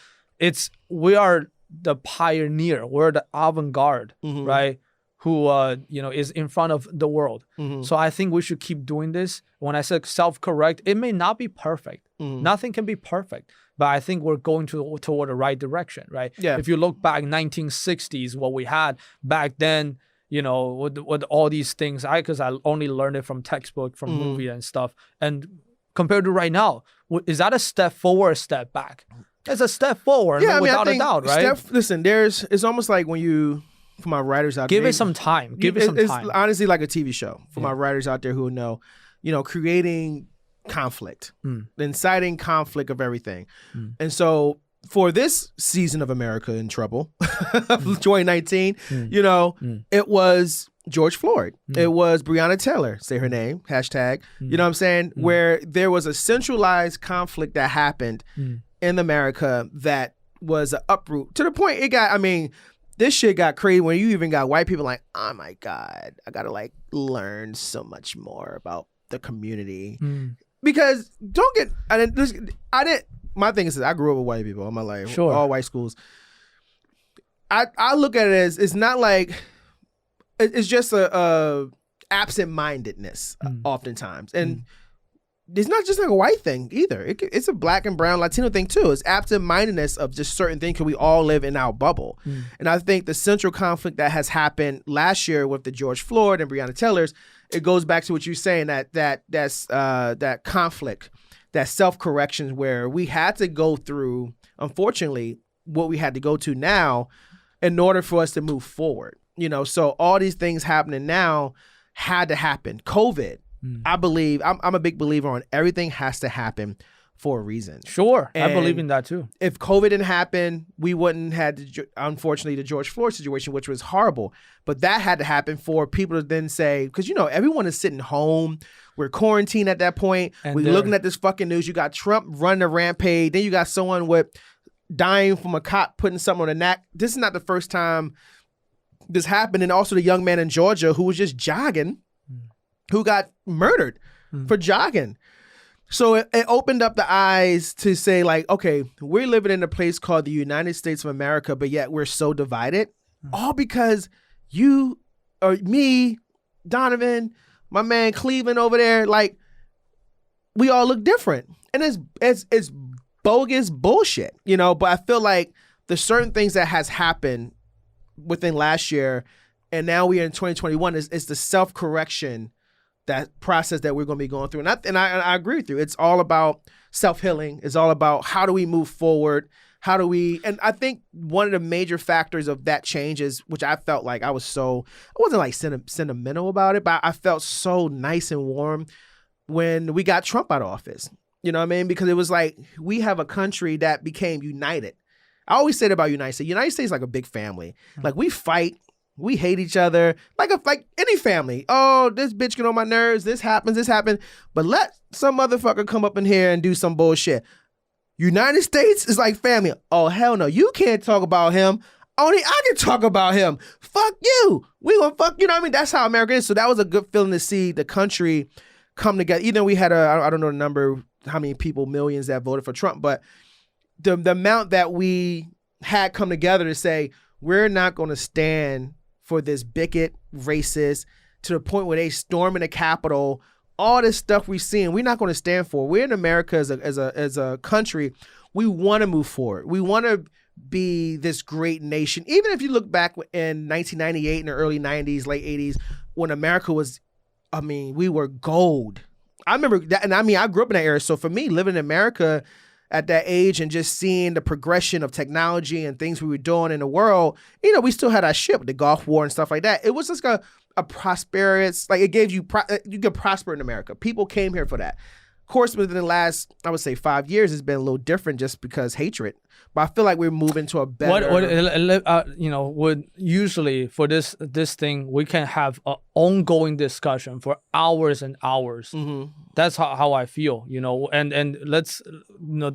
we are the pioneer. We're the avant-garde, right? Who is in front of the world. So I think we should keep doing this. When I said self-correct, it may not be perfect. Nothing can be perfect, but I think we're going toward the right direction, right? Yeah. If you look back 1960s, what we had back then, with all these things, because I only learned it from textbook, from movie and stuff. And compared to right now. Is that a step forward or a step back? It's a step forward, without a doubt, right? Listen, it's almost like when you, for my writers out there. Give it some time. It's honestly like a TV show for my writers out there who know, creating conflict, inciting conflict of everything. And so for this season of America in Trouble, 2019, it was George Floyd. It was Breonna Taylor, say her name, hashtag, you know what I'm saying? Where there was a centralized conflict that happened in America that was an uproot to the point this shit got crazy when you even got white people like, oh my God, I gotta like learn so much more about the community. Because my thing is I grew up with white people all my life, all white schools. I look at it as, it's not like, it's just a absent-mindedness oftentimes. And it's not just like a white thing either. It's a black and brown Latino thing too. It's absent-mindedness of just certain things because we all live in our bubble. And I think the central conflict that has happened last year with the George Floyd and Breonna Taylor's, it goes back to what you're saying, that conflict, that self-correction where we had to go through, unfortunately, what we had to go to now in order for us to move forward. So all these things happening now had to happen. COVID, I believe, I'm a big believer on everything has to happen for a reason. Sure, and I believe in that too. If COVID didn't happen, we wouldn't have, unfortunately, the George Floyd situation, which was horrible. But that had to happen for people to then say, because, everyone is sitting home. We're quarantined at that point. And we're looking at this fucking news. You got Trump running a rampage. Then you got someone dying from a cop putting something on the neck. This is not the first time this happened. And also the young man in Georgia who was just jogging, who got murdered for jogging. So it opened up the eyes to say, like, okay, we're living in a place called the United States of America, but yet we're so divided. All because you or me, Donovan, my man Cleveland over there, like, we all look different. And it's bogus bullshit, but I feel like the certain things that has happened within last year and now we are in 2021 is the self-correction, that process that we're going to be going through. And I agree with you. It's all about self-healing. It's all about how do we move forward? And I think one of the major factors of that change is, which I felt like I wasn't like sentimental about it, but I felt so nice and warm when we got Trump out of office. You know what I mean? Because it was like, we have a country that became united. I always say it about United States. United States is like a big family. Like, we fight. We hate each other like any family. Oh, this bitch get on my nerves. This happens. But let some motherfucker come up in here and do some bullshit. United States is like family. Oh, hell no. You can't talk about him. Only I can talk about him. Fuck you. We gonna fuck, you know what I mean? That's how America is. So that was a good feeling to see the country come together. Even though we had I don't know the number, how many people, millions that voted for Trump, but the amount that we had come together to say, we're not going to stand for this bigot, racist, to the point where they storming the Capitol, all this stuff we're seeing, we're not going to stand for. We're in America as a country. We want to move forward. We want to be this great nation. Even if you look back in 1998 in the early 90s, late 80s, when America was, we were gold. I remember that, and I grew up in that era. So for me, living in America at that age and just seeing the progression of technology and things we were doing in the world, we still had our shit with the Gulf War and stuff like that. It was just a prosperous, like, it gave you could prosper in America. People came here for that. Of course, within the last, I would say 5 years, it's been a little different just because hatred. But I feel like we're moving to a better. Would usually for this thing, we can have an ongoing discussion for hours and hours. Mm-hmm. That's how I feel, and let's,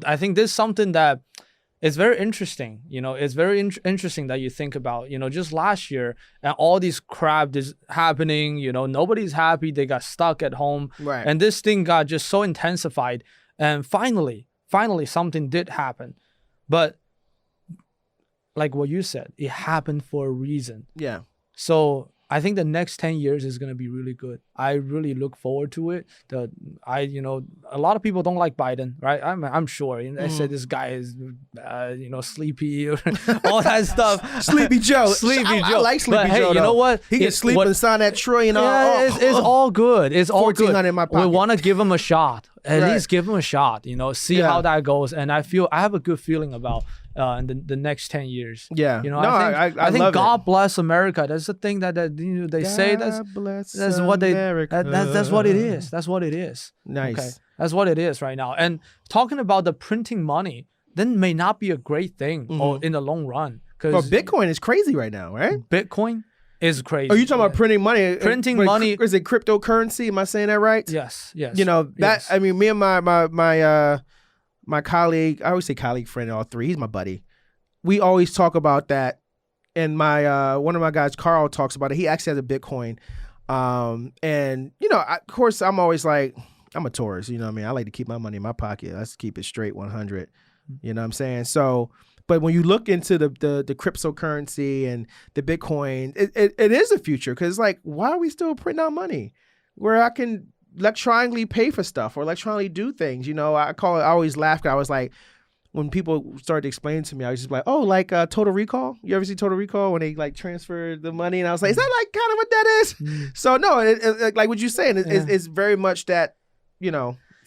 I think this is something that is very interesting. It's very interesting that you think about, just last year and all these crap is happening, nobody's happy. They got stuck at home. Right. And this thing got just so intensified. And finally something did happen. But like what you said, it happened for a reason. Yeah. So I think the next 10 years is going to be really good. I really look forward to it. A lot of people don't like Biden, right? I'm sure. They say this guy is, sleepy, or all that stuff. Sleepy Joe. I like Sleepy Joe. Hey, you know what? He can sleep and sign that tray and all. It's all good. It's all good. In my pocket. We want to give him a shot. at least give them a shot, see how that goes. And I have a good feeling about the next 10 years. Yeah. I think God bless America. That's the thing that they say. That's what that's what it is. That's what it is. Nice. Okay? That's what it is right now. And talking about the printing money, then may not be a great thing or in the long run. Because Bitcoin is crazy right now, right? Bitcoin is crazy. Are you talking about printing money? Printing money. Is it cryptocurrency? Am I saying that right? Yes. I mean, me and my colleague, I always say colleague, friend, all three. He's my buddy. We always talk about that. And my one of my guys, Carl, talks about it. He actually has a Bitcoin. And, of course, I'm always like, I'm a Taurus. You know what I mean? I like to keep my money in my pocket. Let's keep it straight 100. You know what I'm saying? So, but when you look into the cryptocurrency and the Bitcoin, it is a future, because it's like, why are we still printing out money where I can electronically pay for stuff or electronically do things? I always laugh. I was like, when people started explaining to me, I was just like, oh, like Total Recall. You ever see Total Recall when they like transfer the money? And I was like, is that like kind of what that is? So no, it, like what you're saying, it's very much that,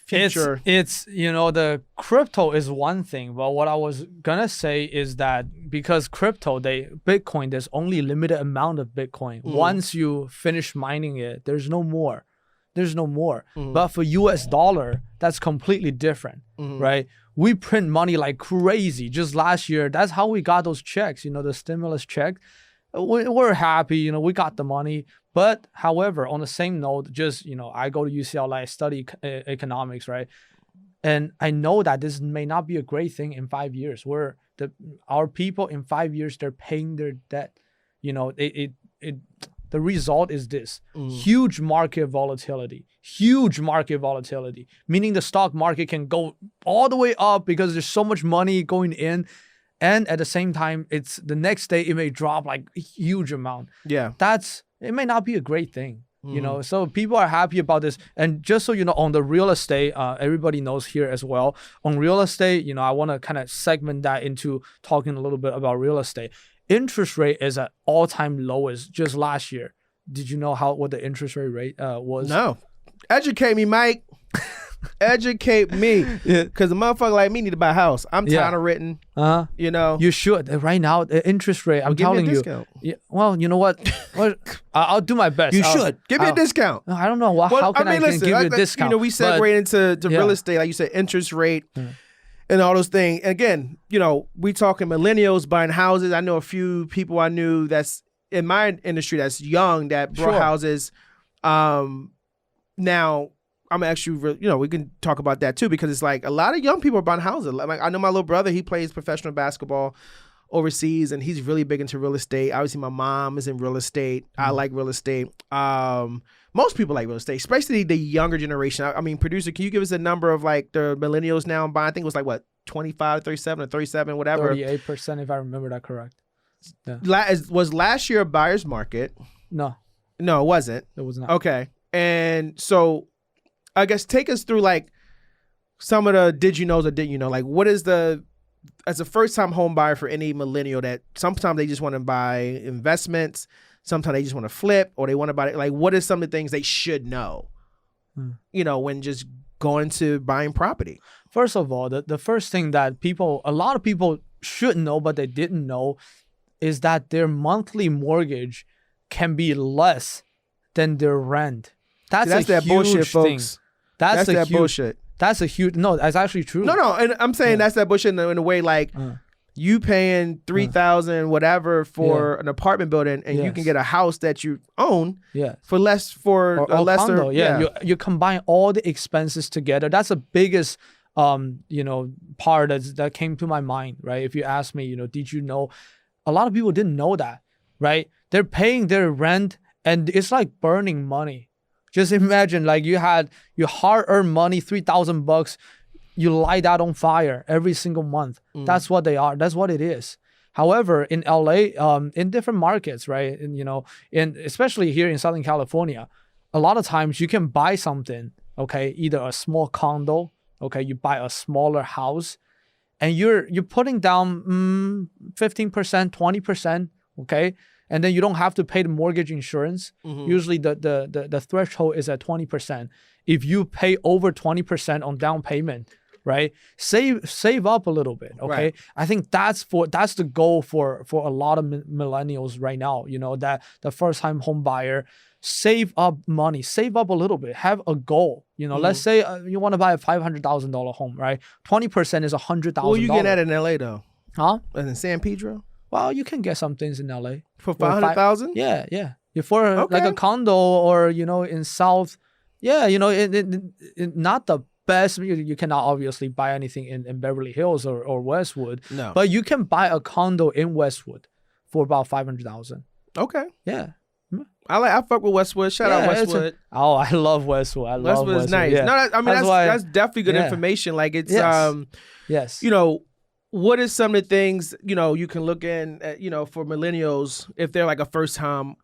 future. It's the crypto is one thing, but what I was gonna say is that because Bitcoin, there's only limited amount of Bitcoin. Once you finish mining it, there's no more. But for US dollar, that's completely different, right? We print money like crazy. Just last year, that's how we got those checks, the stimulus check. We're happy, we got the money. But however, on the same note, just, I go to UCLA, I study economics, right? And I know that this may not be a great thing in 5 years, where our people in 5 years, they're paying their debt. The result is this: huge market volatility, meaning the stock market can go all the way up because there's so much money going in. And at the same time, it's the next day, it may drop like a huge amount. Yeah. It may not be a great thing, so people are happy about this. And just so you know, on the real estate, everybody knows here as well, on real estate, I want to kind of segment that into talking a little bit about real estate. Interest rate is at all-time lowest just last year. Did you know what the interest rate was? No. Educate me, Mike. Educate me. Because a motherfucker like me need to buy a house. I'm tired of renting. You should. Right now, the interest rate, I'm telling you. Yeah, well, you know what? I'll do my best. You should. Give me a discount. I don't know. How can I give you a discount? We segue into real estate, like you said, interest rate and all those things. And again, we talking millennials buying houses. I know a few people I knew that's in my industry that's young that bought houses. Now, I'm actually, we can talk about that too, because it's like a lot of young people are buying houses. Like I know my little brother, he plays professional basketball overseas, and he's really big into real estate. Obviously, my mom is in real estate. I like real estate. Most people like real estate, especially the younger generation. I mean, producer, can you give us a number of like the millennials now buying? I think it was like what, 25, 37, or 37, whatever. 38%, if I remember that correct. Yeah. Was last year a buyer's market? No, it wasn't. It was not. Okay, and so I guess take us through like some of the did you knows or didn't you know? Like, what is as a first time home buyer for any millennial, that sometimes they just want to buy investments, sometimes they just want to flip, or they want to buy it. Like, what are some of the things they should know, when just going to buying property? First of all, the first thing that a lot of people should know, but they didn't know, is that their monthly mortgage can be less than their rent. That's that huge bullshit, thing. Folks. That's that bullshit. That's a huge, no, that's actually true. No, and I'm saying that's that bullshit in a way like you paying $3,000 whatever for an apartment building, and you can get a house that you own for less, for a lesser. Condo, you combine all the expenses together. That's the biggest part that came to my mind, right? If you ask me, did you know? A lot of people didn't know that, right? They're paying their rent, and it's like burning money. Just imagine, like, you had your hard-earned money, $3,000, you light that on fire every single month. That's what they are. That's what it is. However, in LA, in different markets, right, and especially here in Southern California, a lot of times you can buy something, okay, either a small condo, okay, you buy a smaller house, and you're putting down 15%, 20%, okay, and then you don't have to pay the mortgage insurance. Usually the threshold is at 20%. if you pay over 20% on down payment, right? Save up a little bit, okay? Right. I think that's the goal for a lot of millennials right now, that the first-time home buyer, save up money, save up a little bit, have a goal. Let's say you want to buy a $500,000 home, right? 20% is $100,000. Well, you get that in LA though. Huh? And in San Pedro? Well, you can get some things in LA. For 500,000? Yeah. For like a condo or, in South, not the best. You cannot obviously buy anything in Beverly Hills or Westwood. No. But you can buy a condo in Westwood for about 500,000. Okay. Yeah. I fuck with Westwood. Shout out Westwood. I love Westwood. I love Westwood. Westwood's nice. Yeah. No, that's definitely good information. Like it's yes. What is some of the things you can look in at, for millennials if they're like a first time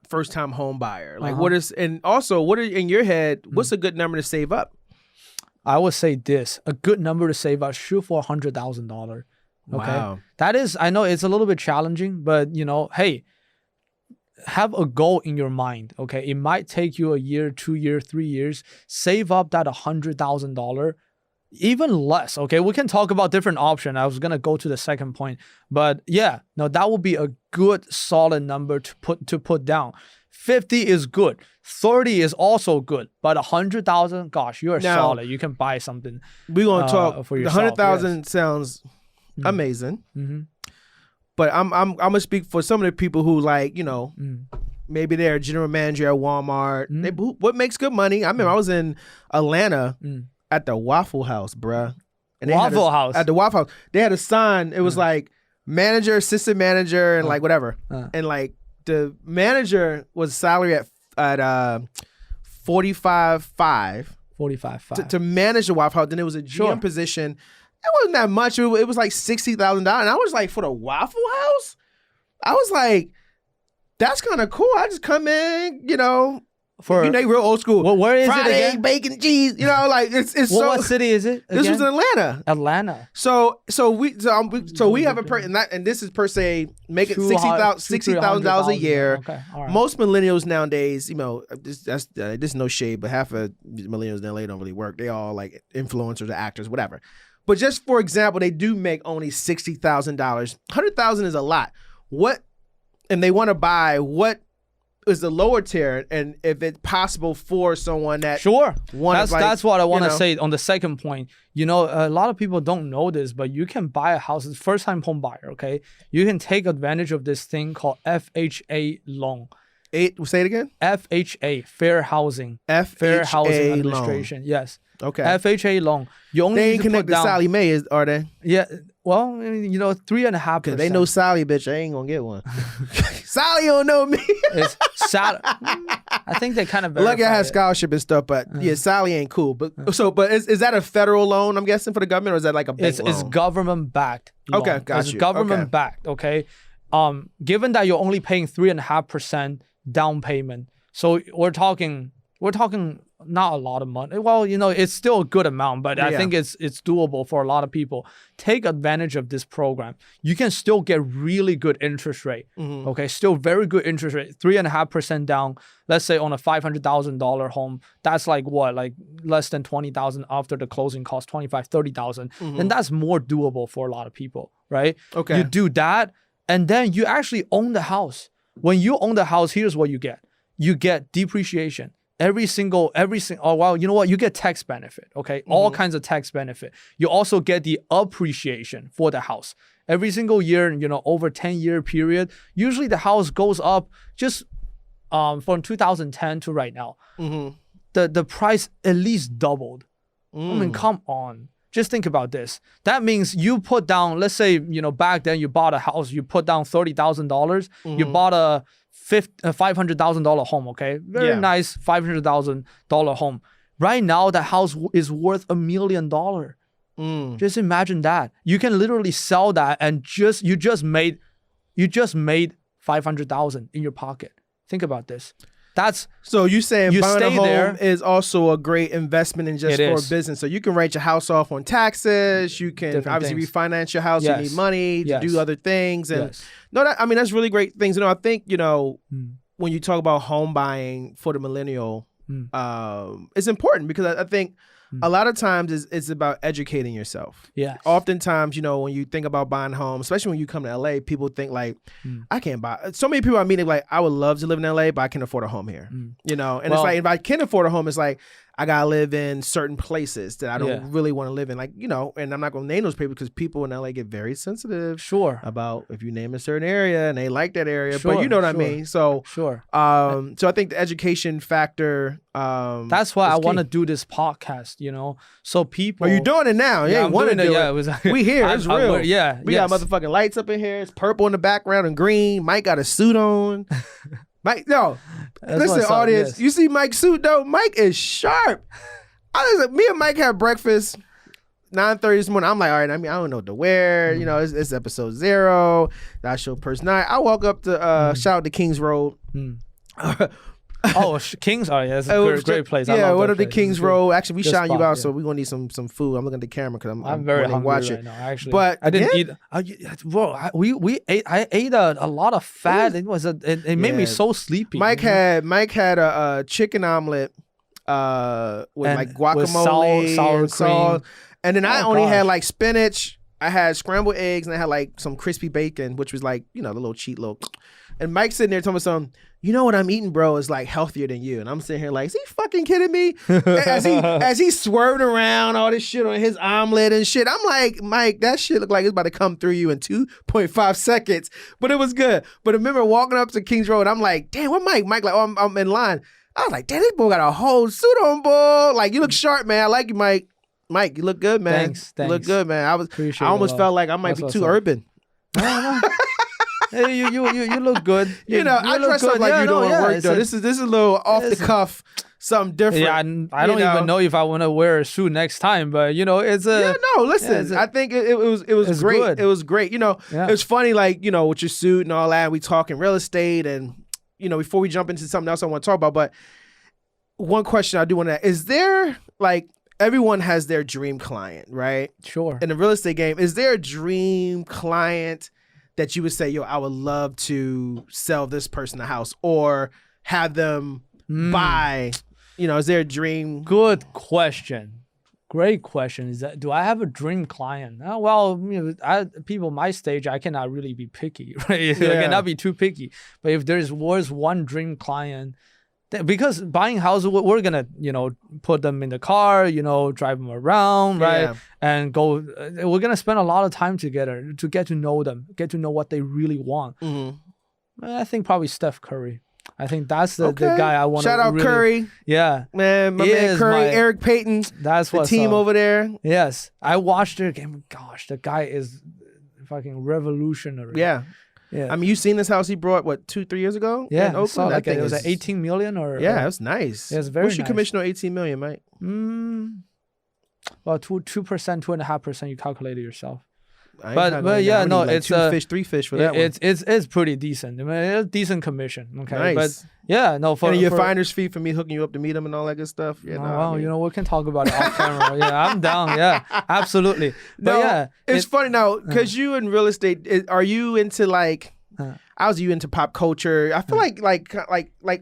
home buyer? Like what is, and also what are in your head? What's a good number to save up? I would say this: a good number to save up, shoot for $100,000. Okay, wow. That is, I know it's a little bit challenging, but hey, have a goal in your mind. Okay, it might take you a year, 2 years, 3 years. Save up that $100,000. Even less, okay? We can talk about different options. I was gonna go to the second point, but that would be a good solid number to put down. 50 is good, 30 is also good, but 100,000, gosh, you're solid. You can buy something. We're gonna talk for yourself. The 100,000 sounds amazing, but I'm gonna speak for some of the people who maybe they're a general manager at Walmart. What makes good money? I remember I was in Atlanta. At the Waffle House, bruh. And Waffle House. At the Waffle House. They had a sign. It was like manager, assistant manager, and like whatever. And like the manager was salary at $45,500. $45,500. To manage the Waffle House. Then it was a GM position. It wasn't that much. It was like $60,000. And I was like, for the Waffle House? I was like, that's kind of cool. I just come in, they real old school. Well, where is Friday, it again? Bacon, cheese. It's so. What city is it again? This was in Atlanta. Atlanta. So we have and this is per se making $60,000 a year. Okay. All right. Most millennials nowadays, this is no shade, but half of millennials in LA don't really work. They all like influencers or actors, whatever. But just for example, they do make only $60,000. $100,000 is a lot. And they want to buy what is the lower tier, and if it's possible for someone that that's what I want to say on the second point. A lot of people don't know this, but you can buy a house as first time home buyer. Okay, you can take advantage of this thing called FHA loan. Say it again. FHA, Fair Housing. Fair Housing Administration. Loan. Yes. Okay. FHA loan. You only they ain't connected to Sally Mae, are they? Yeah. Well, 3.5%. Cause they know Sally, bitch. I ain't gonna get one. Sally don't know me. I think they kind of lucky I had scholarship and stuff, but Sally ain't cool. But is that a federal loan? I'm guessing for the government, or is that like a bank loan? It's government backed. Okay, got you. It's government backed. Okay. Given that you're only paying 3.5% down payment, so we're talking not a lot of money. Well, it's still a good amount, but I think it's doable for a lot of people. Take advantage of this program. You can still get really good interest rate. Okay, still very good interest rate. 3.5% down. Let's say on a $500,000 home, that's like what, like less than $20,000 after the closing cost, $25,000, $30,000. And that's more doable for a lot of people, right? Okay, you do that, and then you actually own the house. When you own the house, here's what you get. You get depreciation. Every single, you know what? You get tax benefit, okay? All kinds of tax benefit. You also get the appreciation for the house. Every single year, over 10-year period, usually the house goes up just from 2010 to right now. The price at least doubled. I mean, come on. Just think about this. That means you put down, let's say, back then you bought a house, you put down $30,000, you bought a $500,000 home, okay? Very nice $500,000 home. Right now, the house is worth $1 million. Just imagine that. You can literally sell that and you just made $500,000 in your pocket. Think about this. So you saying buying a home is also a great investment in just for a business. So you can write your house off on taxes. You can obviously refinance your house. You need money to do other things. And that's really great things. I think, when you talk about home buying for the millennial, it's important because I think a lot of times it's about educating yourself. Yeah. Oftentimes, you know, when you think about buying home, especially when you come to LA, people think like, I can't buy. So many people I meet like, I would love to live in LA, but I can't afford a home here. You know, and it's like if I can afford a home, it's like I gotta live in certain places that I don't really want to live in. Like, you know, and I'm not gonna name those people because people in LA get very sensitive. About if you name a certain area and they like that area, but you know what I mean. So so I think the education factor. That's why I want to do this podcast. You know, so people. Are you doing it now? Yeah, I'm doing it. Yeah, we here. It's real. We got motherfucking lights up in here. It's purple in the background and green. Mike got a suit on. Mike, listen, audience. You see Mike's suit though? Mike is sharp. Me and Mike had breakfast 9:30 this morning. I'm like, all right. I mean, I don't know what to wear. You know, it's episode 0. I show personality. I walk up to shout out to Kings Road. Kings. Oh, yeah, it's a great place. Yeah, what up the Kings Road? Actually, we shouting you out, so we're gonna need some food. I'm looking at the camera because I'm very hungry right now. Actually, but I didn't eat. Bro, we ate. I ate a lot of fat. It made me so sleepy. Mike had a chicken omelet with like guacamole, with sour cream, and then I only had like spinach. I had scrambled eggs and I had like some crispy bacon, which was like, you know, the little cheat little. And Mike's sitting there telling me something. You know what I'm eating, bro, is like healthier than you. And I'm sitting here like, is he fucking kidding me? as he swerved around all this shit on his omelet and shit. I'm like, Mike, that shit looked like it's about to come through you in 2.5 seconds. But it was good. But I remember walking up to Kings Road, I'm like, damn, what Mike? Mike like, oh, I'm in line. I was like, damn, this boy got a whole suit on, boy. Like, you look sharp, man. I like you, Mike. Mike, you look good, man. Thanks. You look good, man. I almost felt like I might be too urban. Hey, you look good. You I dress up like you doing work though. This is a little off the cuff, something different. Yeah, I don't even know if I want to wear a suit next time, but it's a. Yeah, no, listen. I think it was great. Good. It was great. It was funny, like with your suit and all that. We talking real estate, and before we jump into something else I want to talk about, but one question I do want to: is there like everyone has their dream client, right? Sure. In the real estate game, is there a dream client that you would say, yo, I would love to sell this person a house or have them buy, is there a dream? Good question. Great question. Do I have a dream client? Well, people my stage, I cannot really be picky, right? I cannot be too picky. But if was one dream client, because buying houses, we're gonna, put them in the car, drive them around, right? Yeah. And go. We're gonna spend a lot of time together to get to know them, get to know what they really want. Mm-hmm. I think probably Steph Curry. I think that's the guy I want to. Shout out really, Curry. Yeah, man, my man Curry, Eric Payton. That's what the team over there. Yes, I watched their game. Gosh, the guy is fucking revolutionary. Yeah. Yeah, I mean, you seen this house he brought 2-3 years ago? Yeah, in Oakland? saw that. It was at 18 million or yeah, it was nice. It was very. What's your commission on 18 million, mate? Well, 2%, 2.5%. You calculate it yourself. But yeah, no, like it's 2 fish, 3 fish for that one. It's pretty decent. I mean, it's decent commission. Okay, nice. But yeah, no. And your finder's fee for me hooking you up to meet him and all that good stuff. Yeah, we can talk about it off camera. Yeah, I'm down. Yeah, absolutely. But it's funny now because you in real estate. Are you into like? Are you into pop culture? I feel like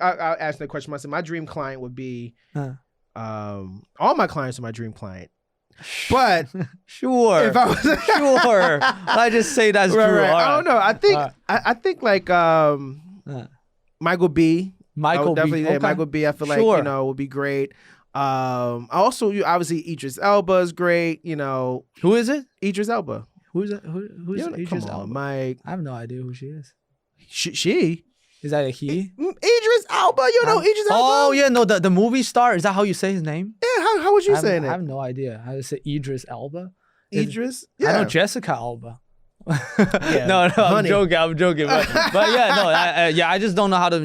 I'll ask that question myself. My dream client would be, all my clients are my dream client. But sure, if I was sure, I just say that's true. Right. I don't know. I think like Michael B. Definitely okay. Michael B. I feel like would be great. Also, obviously Idris Elba is great. Who is it? Idris Elba. Who's Idris Elba? Mike. I have no idea who she is. She? Is that a he? Idris Elba. You know Idris Elba? Oh yeah, no, the movie star. Is that how you say his name? Yeah. How would you say it? I have no idea. How to say Idris Elba? Idris? Yeah. I know Jessica Elba. No, honey. I'm joking. But I just don't know how to,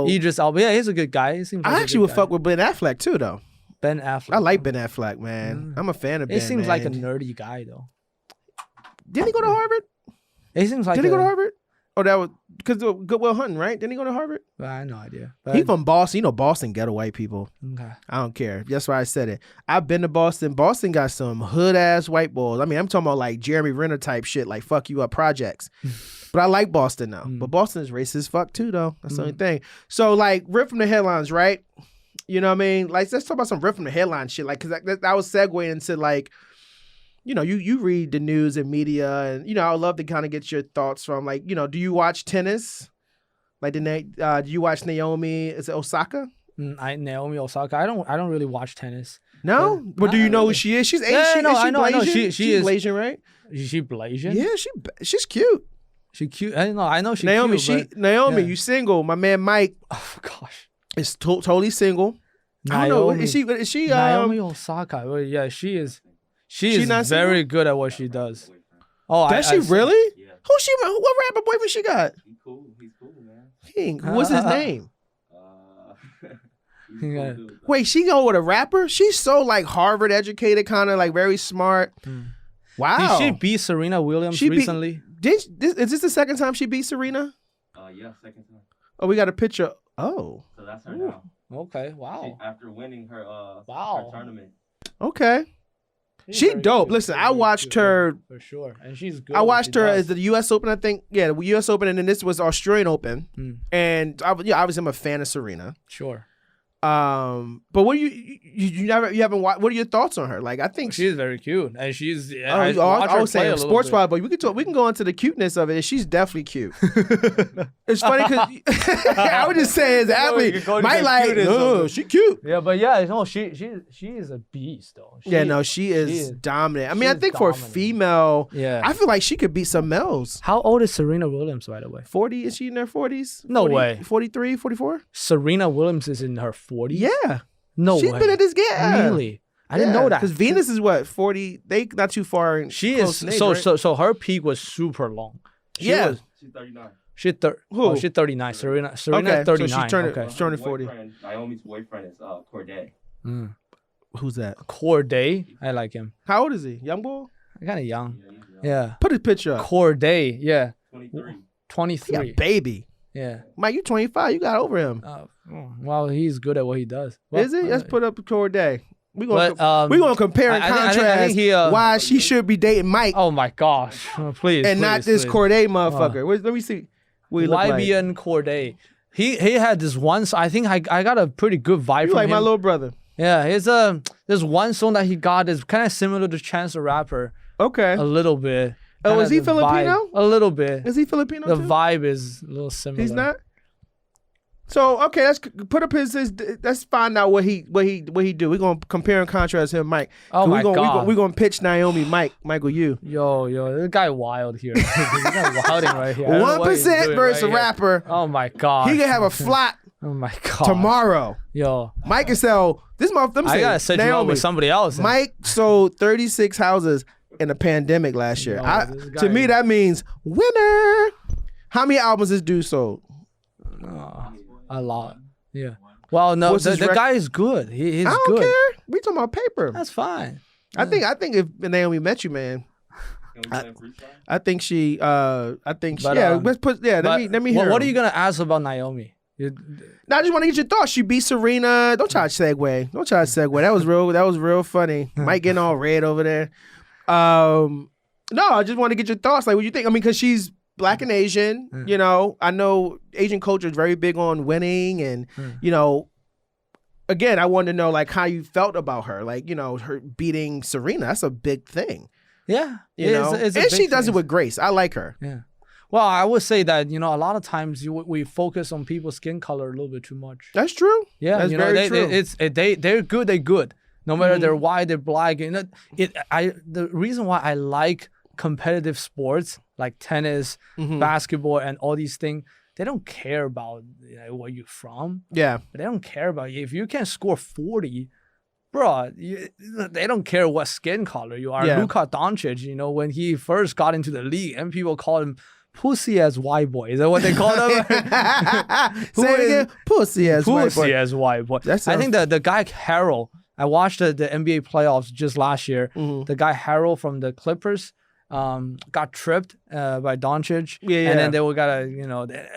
Idris Elba. Yeah, he's a good guy. He seems like I actually would fuck with Ben Affleck too, though. Ben Affleck. I like Ben Affleck, man. I'm a fan of Ben. He seems like a nerdy guy, though. Didn't he go to Harvard? He seems like. Did he go to Harvard? Oh, that was because of Goodwill Hunting, right? Didn't he go to Harvard? I have no idea. He from Boston. Boston ghetto white people. Okay. I don't care. That's why I said it. I've been to Boston. Boston got some hood ass white boys. I mean, I'm talking about like Jeremy Renner type shit, like fuck you up projects. But I like Boston now. But Boston is racist as fuck too, though. That's the only thing. So like, rip from the headlines, right? You know what I mean? Like, let's talk about some rip from the headline shit. Like, because that was segueing into like, you know, you read the news and media, and you know, I would love to kind of get your thoughts from like, you know, do you watch tennis? Like, do you watch Naomi? Is it Osaka? Naomi Osaka. I don't really watch tennis. No, but do you know who she is? She's Asian. I know. She's Blasian, right? Is she Blasian? Yeah, she's cute. She cute. I know she's Naomi. cute. Naomi, you single? My man Mike. Oh gosh, is totally single. I don't know. Is she? Naomi Osaka. Well, yeah, she is. She is very single? good at what she does. Oh, does she really? Yeah. What rapper boyfriend she got? He's cool, man. What's his name? Yeah. Wait, she go with a rapper? She's so like Harvard educated, kind of like very smart. Wow. Did she beat Serena Williams recently? Is this the second time she beat Serena? Yeah, second time. Oh, we got a picture. Oh. So that's her now. Okay, wow. After winning her wow. her tournament. Okay. She dope. Cute. Listen, I watched her for sure, and she's good. I watched her as the U.S. Open. I think, the U.S. Open, and then this was Australian Open. And obviously, I'm a fan of Serena. Sure. But what you haven't watched? What are your thoughts on her? Like, I think she's very cute, and she's. I was saying sports wise, but we can go into the cuteness of it. She's definitely cute. It's funny because I would just say as an athlete, might like, no, she cute. Yeah, but yeah, no, she is a beast though. She is dominant. I mean, I think for a female, I feel like she could beat some males. How old is Serena Williams, by the way? 40? Is she in her 40s? No way. 43, 44? Serena Williams is in her 40s? Yeah. No way. She's been at this game. Really? I didn't know that. Because Venus is what, 40? They not too far. She is. Age, so right? so her peak was super long. She's 39. She's 39. Serena okay, 39. So she's turning 40. Naomi's boyfriend is Corday. Who's that? Corday. I like him. How old is he? Young boy? Kind of young. Yeah. Put his picture up. Corday. Yeah. 23. He a baby. Yeah. Mike, you 25. You got over him. Well, he's good at what he does. Well, is it? Let's put up Corday. We're gonna compare and contrast I think why she should be dating Mike. Oh my gosh. Please. And not this Corday motherfucker. Let me see. YBN Corday. He had this one. I think I got a pretty good vibe from like him. my little brother. Yeah, there's one song that he got is kind of similar to Chance the Rapper. Okay. A little bit. Oh, is he Filipino? A little bit. Is he Filipino The too? vibe is a little similar. He's not? So, okay, let's put up his let's find out what he do. We're going to compare and contrast him and Mike. Oh my God. We're going to pitch Naomi, Michael Yue. Yo, this guy wild here. This guy wilding right here. 1% versus a rapper. Oh my God. He can have a flop tomorrow. Yo. Mike can sell, this motherfucker, I got to set you up with somebody else. Mike sold 36 houses in the pandemic last year. To me, that means winner. How many albums this dude sold? A lot. Yeah. Well, no, the guy is good. He's good. I don't care. We talking about paper. That's fine. I think if Naomi met you, man. I think she. Let me hear. What are you gonna ask about Naomi? I just want to get your thoughts. She beat Serena. Don't try to segue. That was real funny. Mike getting all red over there. No, I just want to get your thoughts. Like, what you think? I mean, because she's Black and Asian, you know, I know Asian culture is very big on winning, and you know, again, I wanted to know like how you felt about her, like, you know, her beating Serena. That's a big thing. Yeah, you know, and she does it with grace. I like her. Yeah. Well, I would say that, you know, a lot of times we focus on people's skin color a little bit too much. That's true. Yeah, that's very true. They're good. They're good. No matter they're white, they're black. You know, the reason why I like competitive sports like tennis, basketball, and all these things, they don't care about where you're from. Yeah. But they don't care about you. If you can score 40, bro, they don't care what skin color you are. Yeah. Luka Doncic, you know, when he first got into the league, and people call him pussy as white boy. Is that what they call him? Say it again. Pussy as white boy. Pussy as white boy. I think the guy Harrell, I watched the NBA playoffs just last year. The guy Harrell from the Clippers got tripped by Doncic. And then they were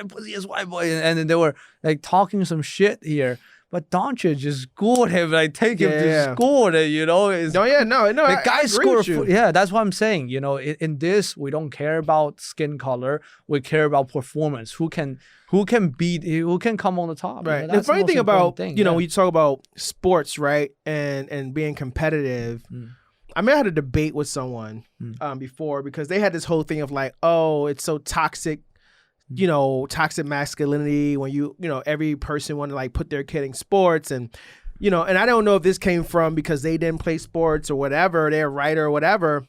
pussy as white boy. And then they were like talking some shit here. But Doncic just schooled him, like take him to school. You know, the guy scored. That's what I'm saying. You know, in this, we don't care about skin color. We care about performance. Who can beat? Who can come on the top? Right. You know, the funny thing about when you talk about sports, right, and being competitive. I mean, I had a debate with someone before because they had this whole thing of like, oh, it's so toxic. You know, toxic masculinity when you know, every person want to like put their kid in sports and, you know, and I don't know if this came from because they didn't play sports or whatever, they're a writer or whatever.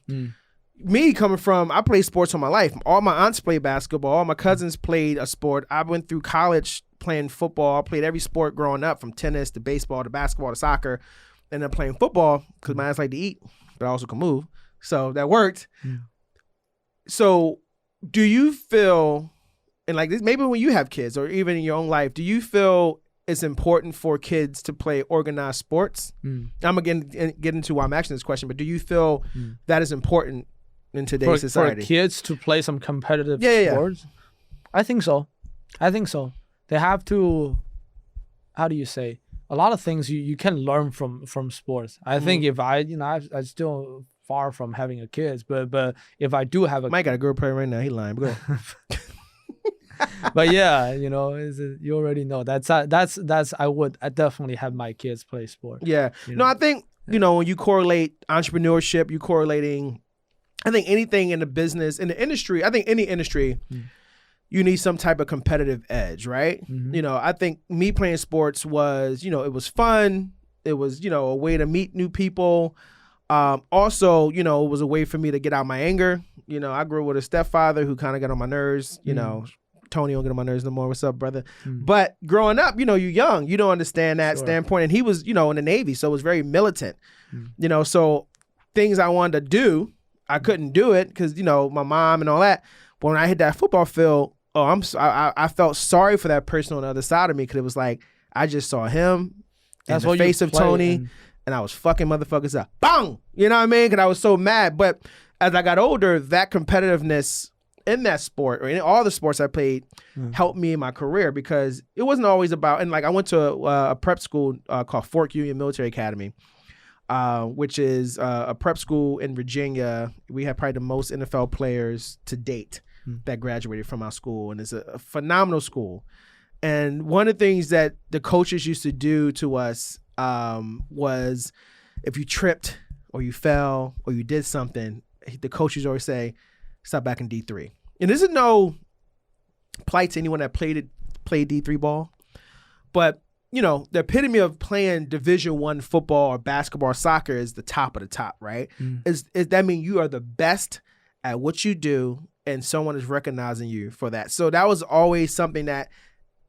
Me coming from, I played sports all my life. All my aunts played basketball. All my cousins played a sport. I went through college playing football. I played every sport growing up from tennis to baseball to basketball to soccer. And then playing football because my ass like to eat, but I also can move. So that worked. So do you feel... And like this, maybe when you have kids or even in your own life, do you feel it's important for kids to play organized sports? I'm going to get into why I'm asking this question, but do you feel that is important in today's society? For kids to play some competitive sports? I think so. They have to, how do you say? A lot of things you can learn from sports. I think if I still far from having a kid, but if I do have a... Mike got a girl playing right now. He lying. But go ahead. But yeah, you know, you already know that's I definitely have my kids play sport. Yeah. No, I think, you know, when you correlate entrepreneurship, you correlating, I think anything in the business, in the industry, I think any industry, you need some type of competitive edge, right? You know, I think me playing sports was, you know, it was fun. It was, you know, a way to meet new people. Also, you know, it was a way for me to get out my anger. You know, I grew up with a stepfather who kind of got on my nerves, you know. Tony don't get on my nerves no more. What's up, brother? But growing up, you know, you're young. You don't understand that standpoint. And he was, you know, in the Navy, so it was very militant. You know, so things I wanted to do, I couldn't do it because, you know, my mom and all that. But when I hit that football field, I felt sorry for that person on the other side of me because it was like, I just saw him in the face of Tony and I was fucking motherfuckers up. Bang! You know what I mean? Because I was so mad. But as I got older, that competitiveness in that sport or in all the sports I played helped me in my career because it wasn't always about, and like I went to a prep school called Fort Union Military Academy, which is a prep school in Virginia. We have probably the most NFL players to date that graduated from our school, and it's a phenomenal school. And one of the things that the coaches used to do to us was if you tripped or you fell or you did something, the coaches always say, stop back in D3. And this is no plight to anyone that played D3 ball, but you know, the epitome of playing Division I football or basketball or soccer is the top of the top, right? Is that mean you are the best at what you do and someone is recognizing you for that. So that was always something that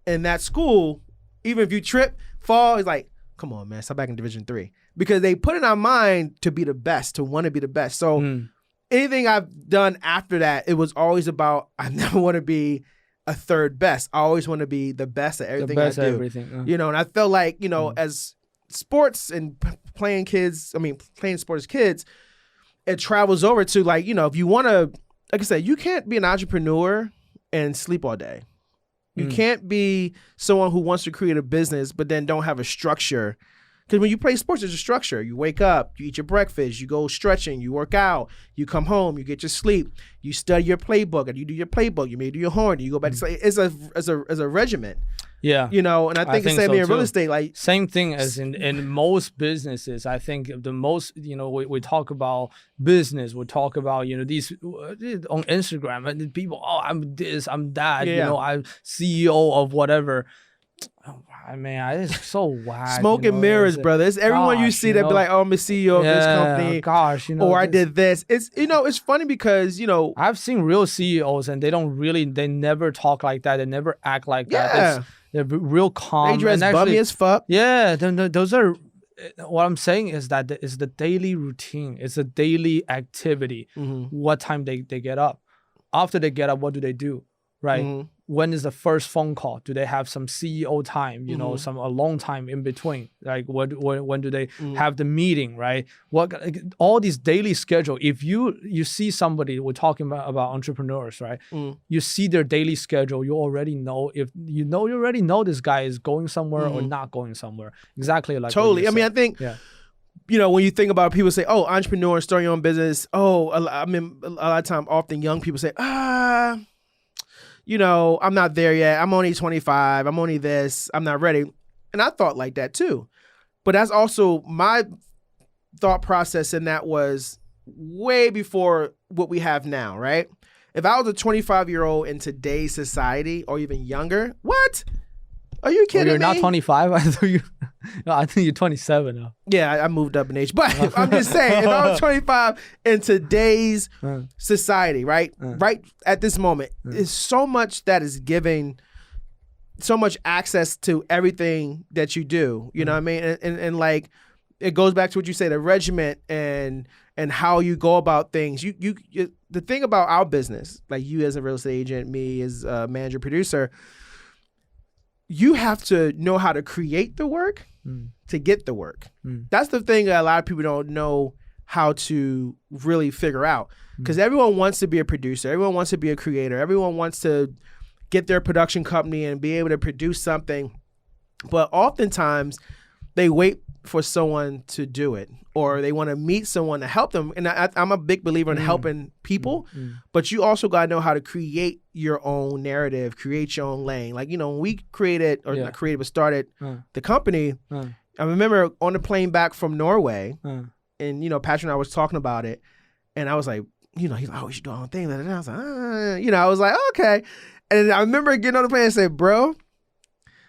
in that school, even if you trip, fall, it's like, come on, man, stop back in Division III. Because they put in our mind to be the best, to want to be the best. So anything I've done after that, it was always about, I never want to be a third best. I always want to be the best at everything I do. You know, and I felt like, you know, as sports and playing sports as kids, it travels over to like, you know, if you want to, like I said, you can't be an entrepreneur and sleep all day. You can't be someone who wants to create a business but then don't have a structure. Because when you play sports, there's a structure. You wake up, you eat your breakfast, you go stretching, you work out, you come home, you get your sleep, you study your playbook, and you do your playbook. You may do your horn, you go back to sleep. It's a regiment. Yeah. You know, and I think the same thing in real estate. Like same thing as in most businesses. I think the most, you know, we talk about business, we talk about, you know, these on Instagram and people, oh, I'm this, I'm that, you know, I'm CEO of whatever. Oh, man, it's so wide. Smoke and mirrors, brother. It's everyone you see that be like, oh, I'm a CEO of this company. Gosh, you know. Or I did this. It's, you know, it's funny because, you know. I've seen real CEOs and they never talk like that. They never act like that. They're real calm. They dress bummy as fuck. Yeah, those are, what I'm saying is that it's the daily routine. It's a daily activity. What time they get up. After they get up, what do they do? Right? when is the first phone call? Do they have some CEO time, you know, a long time in between? Like when do they have the meeting, right? All these daily schedule. If you see somebody, we're talking about entrepreneurs, right? You see their daily schedule, you already know you already know this guy is going somewhere or not going somewhere. Exactly like totally. I mean, I think you know, when you think about people say, oh, entrepreneur, start your own business. Oh, I mean, a lot of time, often young people say, you know, I'm not there yet. I'm only 25. I'm only this. I'm not ready. And I thought like that too. But that's also my thought process, and that was way before what we have now, right? If I was a 25-year-old in today's society or even younger, what? Are you kidding me? You're not 25? I think you're 27 now. Yeah, I moved up in age. But I'm just saying, if I was 25 in today's society, right? Right at this moment, there's so much that is giving so much access to everything that you do. You know what I mean? And like, it goes back to what you say, the regiment and how you go about things. You the thing about our business, like you as a real estate agent, me as a manager, producer, you have to know how to create the work to get the work. That's the thing that a lot of people don't know how to really figure out. Because everyone wants to be a producer. Everyone wants to be a creator. Everyone wants to get their production company and be able to produce something. But oftentimes, they wait for someone to do it, or they want to meet someone to help them. And I'm a big believer in helping people, but you also got to know how to create your own narrative, create your own lane. Like, you know, when we created, or not created, but started the company, I remember on the plane back from Norway, and, you know, Patrick and I was talking about it, and I was like, you know, he's like, oh, we should do our own thing. And I was like, you know, I was like, okay. And I remember getting on the plane and said, bro,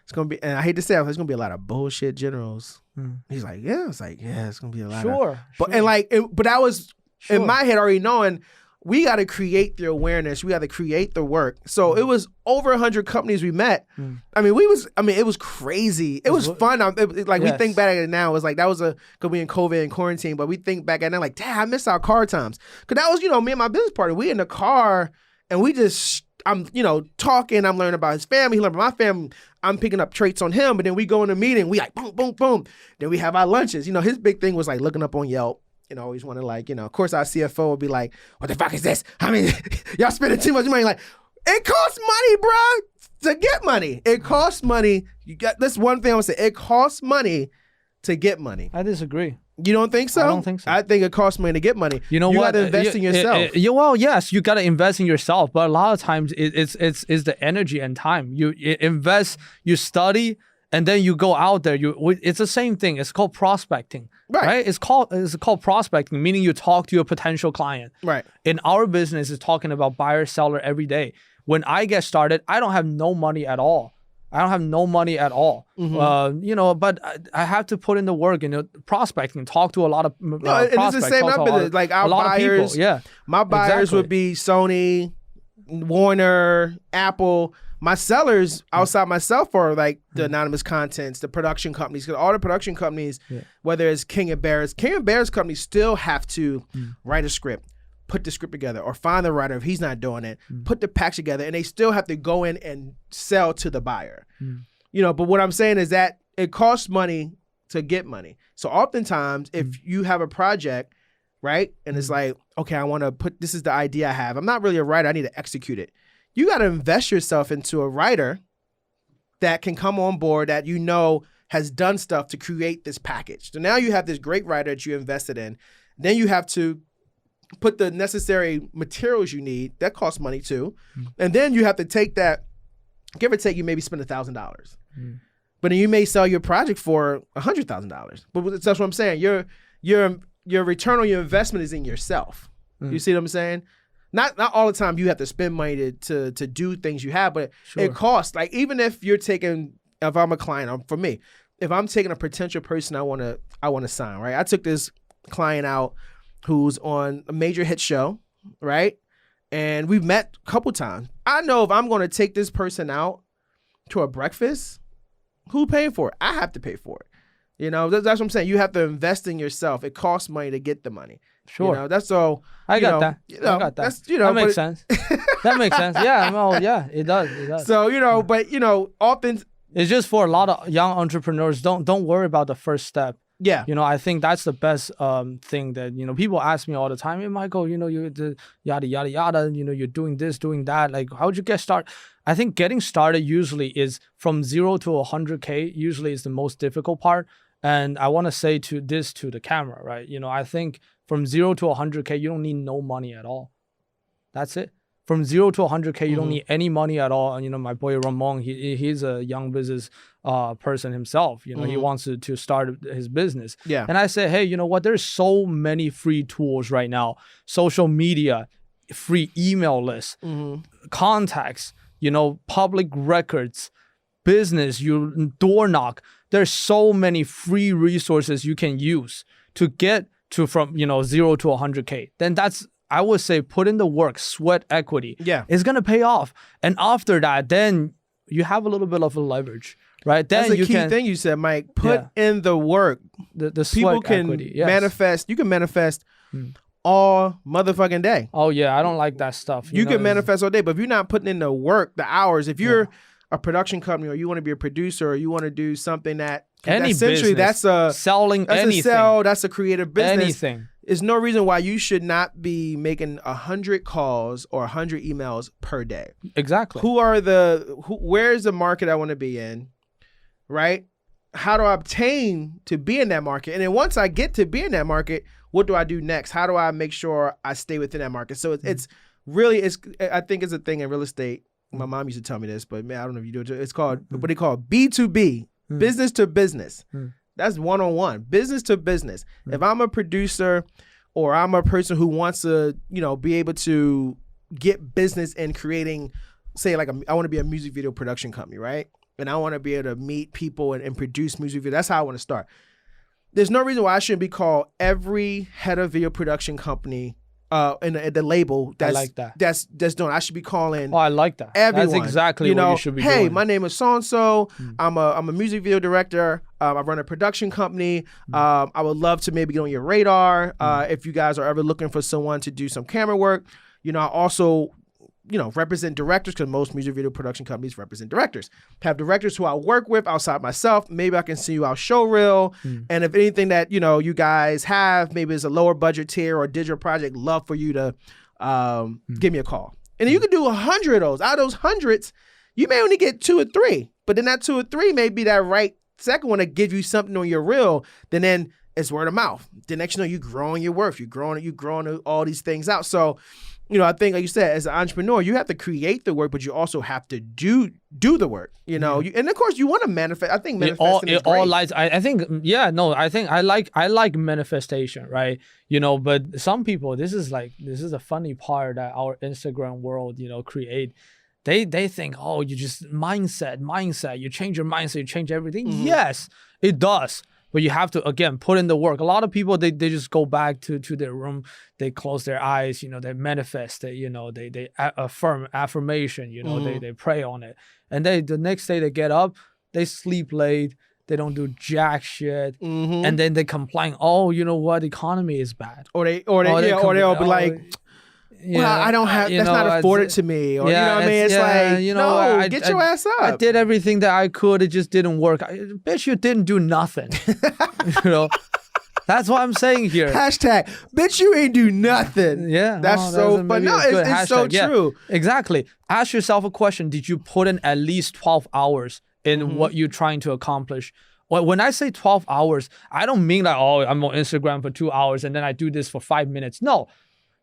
it's going to be, and I hate to say it, it's going to be a lot of bullshit generals. He's like, yeah. I was like, yeah, it's going to be a lot of. But, and like, but I was in my head already knowing we got to create the awareness. We got to create the work. So it was over 100 companies we met. I mean, it was crazy. It was fun. We think back at it now. It was like, that was because we in COVID and quarantine, but we think back at it now like, damn, I miss our car times. Because that was, you know, me and my business partner, we in the car and we just, I'm, you know, talking, I'm learning about his family, he learned about my family, I'm picking up traits on him, but then we go in a meeting, we like, boom, boom, boom. Then we have our lunches. You know, his big thing was like looking up on Yelp. You know, always want to like, you know, of course our CFO would be like, what the fuck is this? I mean, y'all spending too much money. Like, it costs money, bro, to get money. It costs money. That's one thing I would say. It costs money to get money. I disagree. You don't think so? I don't think so. I think it costs money to get money. You know what? You got to invest in yourself. Well, yes, you got to invest in yourself, but a lot of times it's the energy and time. You invest, you study, and then you go out there. It's the same thing. It's called prospecting, right? It's called prospecting, meaning you talk to your potential client. Right. In our business, it's talking about buyer seller every day. When I get started, I don't have no money at all. You know, but I have to put in the work, you know, prospecting, talk to a lot of prospects. It's the same business. Like our buyers, my buyers would be Sony, Warner, Apple. My sellers outside myself are like the anonymous contents, the production companies, because all the production companies, whether it's King and Bears companies still have to write a script, put the script together, or find the writer if he's not doing it, put the packs together, and they still have to go in and sell to the buyer. You know, but what I'm saying is that it costs money to get money. So oftentimes, if you have a project, right, and it's like, okay, I want to put, this is the idea I have. I'm not really a writer. I need to execute it. You got to invest yourself into a writer that can come on board, that you know has done stuff to create this package. So now you have this great writer that you invested in. Then you have to put the necessary materials you need. That costs money too. And then you have to take that, give or take, you maybe spend $1,000. But then you may sell your project for $100,000. But that's what I'm saying. Your return on your investment is in yourself. You see what I'm saying? Not all the time you have to spend money to do things you have, but it costs. Like, even if I'm a client, or for me, if I'm taking a potential person I want to sign, right? I took this client out who's on a major hit show, right? And we've met a couple times. I know if I'm going to take this person out to a breakfast, who's paying for it? I have to pay for it. You know, that's what I'm saying. You have to invest in yourself. It costs money to get the money. Sure. You know, that's all. I got that. I got that. That's, you know, that makes sense. That makes sense. Yeah. Well, yeah, it does. It does. So, you know, but, you know, often. It's just for a lot of young entrepreneurs. Don't worry about the first step. Yeah. You know, I think that's the best thing that, you know, people ask me all the time, hey, Michael, you know, you the yada, yada, yada, you know, you're doing this, doing that. Like, how'd you get started? I think getting started usually is from 0 to 100K, usually is the most difficult part. And I want to say to the camera, right? You know, I think from 0 to 100K, you don't need no money at all. That's it. From 0 to 100K, you don't need any money at all. And, you know, my boy Ramon, he's a young business person himself. You know, he wants to start his business. Yeah. And I say, hey, you know what? There's so many free tools right now. Social media, free email lists, contacts, you know, public records, business, you door knock. There's so many free resources you can use to get to from, you know, 0 to 100K. Then that's, I would say, put in the work, sweat equity. Yeah. It's going to pay off. And after that, then you have a little bit of a leverage, right? Then that's a key thing you said, Mike. Put in the work. The sweat people can equity, yes. manifest. You can manifest all motherfucking day. Oh, yeah. I don't like that stuff. You can manifest all day, but if you're not putting in the work, the hours, if you're a production company or you want to be a producer or you want to do something that essentially that's a selling that's anything. That's a creative business. Anything. There's no reason why you should not be making 100 calls or 100 emails per day. Exactly. Where's the market I want to be in, right? How do I obtain to be in that market? And then once I get to be in that market, what do I do next? How do I make sure I stay within that market? So it's really, I think it's a thing in real estate. My mom used to tell me this, but man, I don't know if you do it. It's called what they call B2B, business to business. That's one-on-one, business to business. If I'm a producer or I'm a person who wants to, you know, be able to get business in creating, say, like I want to be a music video production company, right? And I want to be able to meet people and produce music videos. That's how I want to start. There's no reason why I shouldn't be called every head of video production company in the label that's I like that. that's doing. I should be calling. Oh, I like that. Everyone. That's exactly what you should be doing. Hey, my name is so and so. I'm a music video director. I run a production company. I would love to maybe get on your radar if you guys are ever looking for someone to do some camera work. You know, I also, you know, represent directors because most music video production companies represent directors. Have directors who I work with outside myself. Maybe I can see you out showreel. And if anything that, you know, you guys have, maybe it's a lower budget tier or digital project, love for you to give me a call. And then you can do 100 of those. Out of those hundreds, you may only get 2 or 3. But then that 2 or 3 may be that right second one to give you something on your reel. Then it's word of mouth. The next you know, you're growing your worth. You're growing all these things out. So, you know, I think, like you said, as an entrepreneur, you have to create the work, but you also have to do the work. You know, and of course, you want to manifest. I think manifesting is great. All lies. I think, yeah, no, I think I like manifestation, right? You know, but some people, this is a funny part that our Instagram world, you know, create. They think, oh, you just mindset. You change your mindset, you change everything. Yes, it does. But you have to, again, put in the work. A lot of people, they just go back to their room. They close their eyes, you know, they manifest it, you know, they affirmation, you know, they pray on it. And the next day they get up, they sleep late, they don't do jack shit. And then they complain, oh, you know what, the economy is bad. Or they'll be like, well, I don't have, that's not afforded to me. Or, you know what I mean? It's like, you know, no, get your ass up. I did everything that I could. It just didn't work. Bitch, you didn't do nothing. You know? That's what I'm saying here. Hashtag, bitch, you ain't do nothing. Yeah. That's so funny. No, it's so true. Yeah, exactly. Ask yourself a question. Did you put in at least 12 hours in what you're trying to accomplish? Well, when I say 12 hours, I don't mean like, oh, I'm on Instagram for 2 hours and then I do this for 5 minutes. No.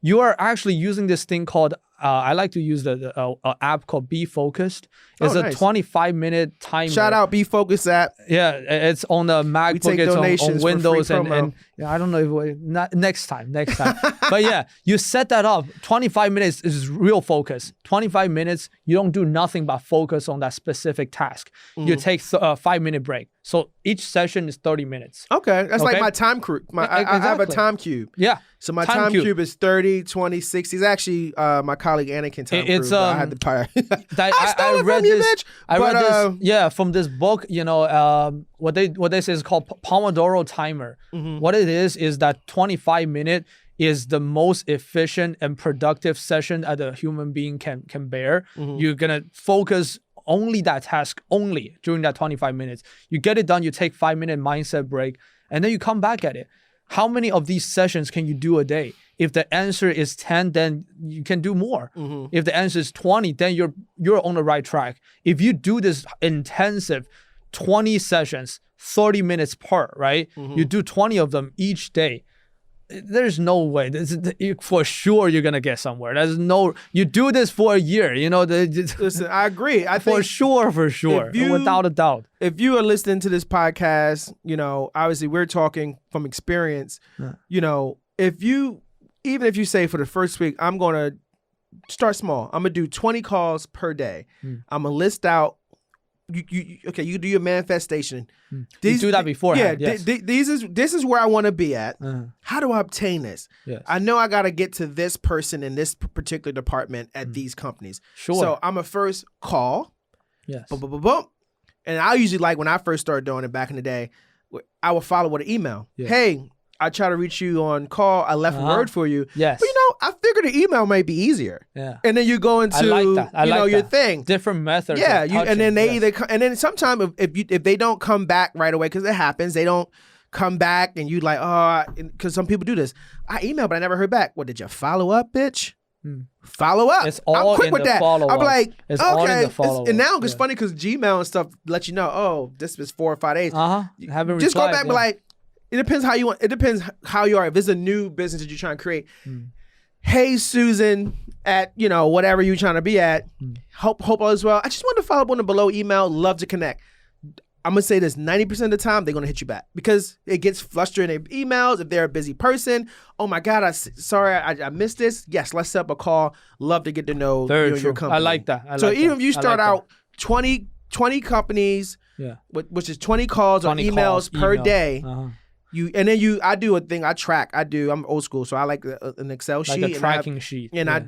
You are actually using this thing called, I like to use the app called Be Focused. It's a 25-minute timer. Shout out Be Focused app. Yeah, it's on the MacBook, it's on Windows, and yeah, I don't know if next time. But yeah, you set that up. 25 minutes is real focus. 25 minutes, you don't do nothing but focus on that specific task. You take a 5-minute break. So each session is 30 minutes. Okay, that's like my time cube. I have a time cube. Yeah. So my time cube is 30, 20, 60. It's actually my colleague Anakin time cube. I had the power. I stole it from you, bitch. I read this, from this book, you know, what they say is called Pomodoro timer. What it is that 25-minute is the most efficient and productive session that a human being can bear. You're gonna focus only that task only during that 25 minutes. You get it done, you take 5-minute mindset break, and then you come back at it. How many of these sessions can you do a day? If the answer is 10, then you can do more. If the answer is 20, then you're on the right track. If you do this intensive 20 sessions, 30 minutes per, right? You do 20 of them each day. There's no way. For sure you're gonna get somewhere. You do this for a year, Listen, I agree. I think for sure, without a doubt. If you are listening to this podcast, obviously we're talking from experience. Even if you say for the first week, I'm gonna start small. I'm gonna do 20 calls per day. I'm gonna list out. You do your manifestation. You do that beforehand. Yeah, yes. This is where I want to be at. How do I obtain this? Yes. I know I got to get to this person in this particular department at these companies. Sure. So I'm a first call. Yes. Boom, boom, boom, boom. And I usually, like when I first started doing it back in the day, I would follow with an email. Yeah. Hey, I try to reach you on call. I left a word for you. Yes. But I figured the email might be easier. Yeah. And then you go into your thing. Different methods. Yeah. And then they either and then sometimes if they don't come back right away, because it happens, they don't come back and you because some people do this. I emailed, but I never heard back. What, did you follow up, bitch? Follow up. It's all I'm quick in with the that. follow-up. I'm like, it's okay. all in the follow-up. And now it's funny because Gmail and stuff let you know, oh, this was 4 or 5 days. Haven't just replied, go back and be like, it depends how you want. It depends how you are. If it's a new business that you're trying to create, hey Susan at whatever you're trying to be at, hope all is well. I just wanted to follow up on the below email. Love to connect. I'm gonna say this: 90% of the time they're gonna hit you back because it gets frustrating emails. If they're a busy person, oh my God, I missed this. Yes, let's set up a call. Love to get to know your company. I like that. So even if you start out 20 companies, which is 20 calls or emails per day. I do a thing. I'm old school, so I like an Excel sheet, like a tracking sheet. And I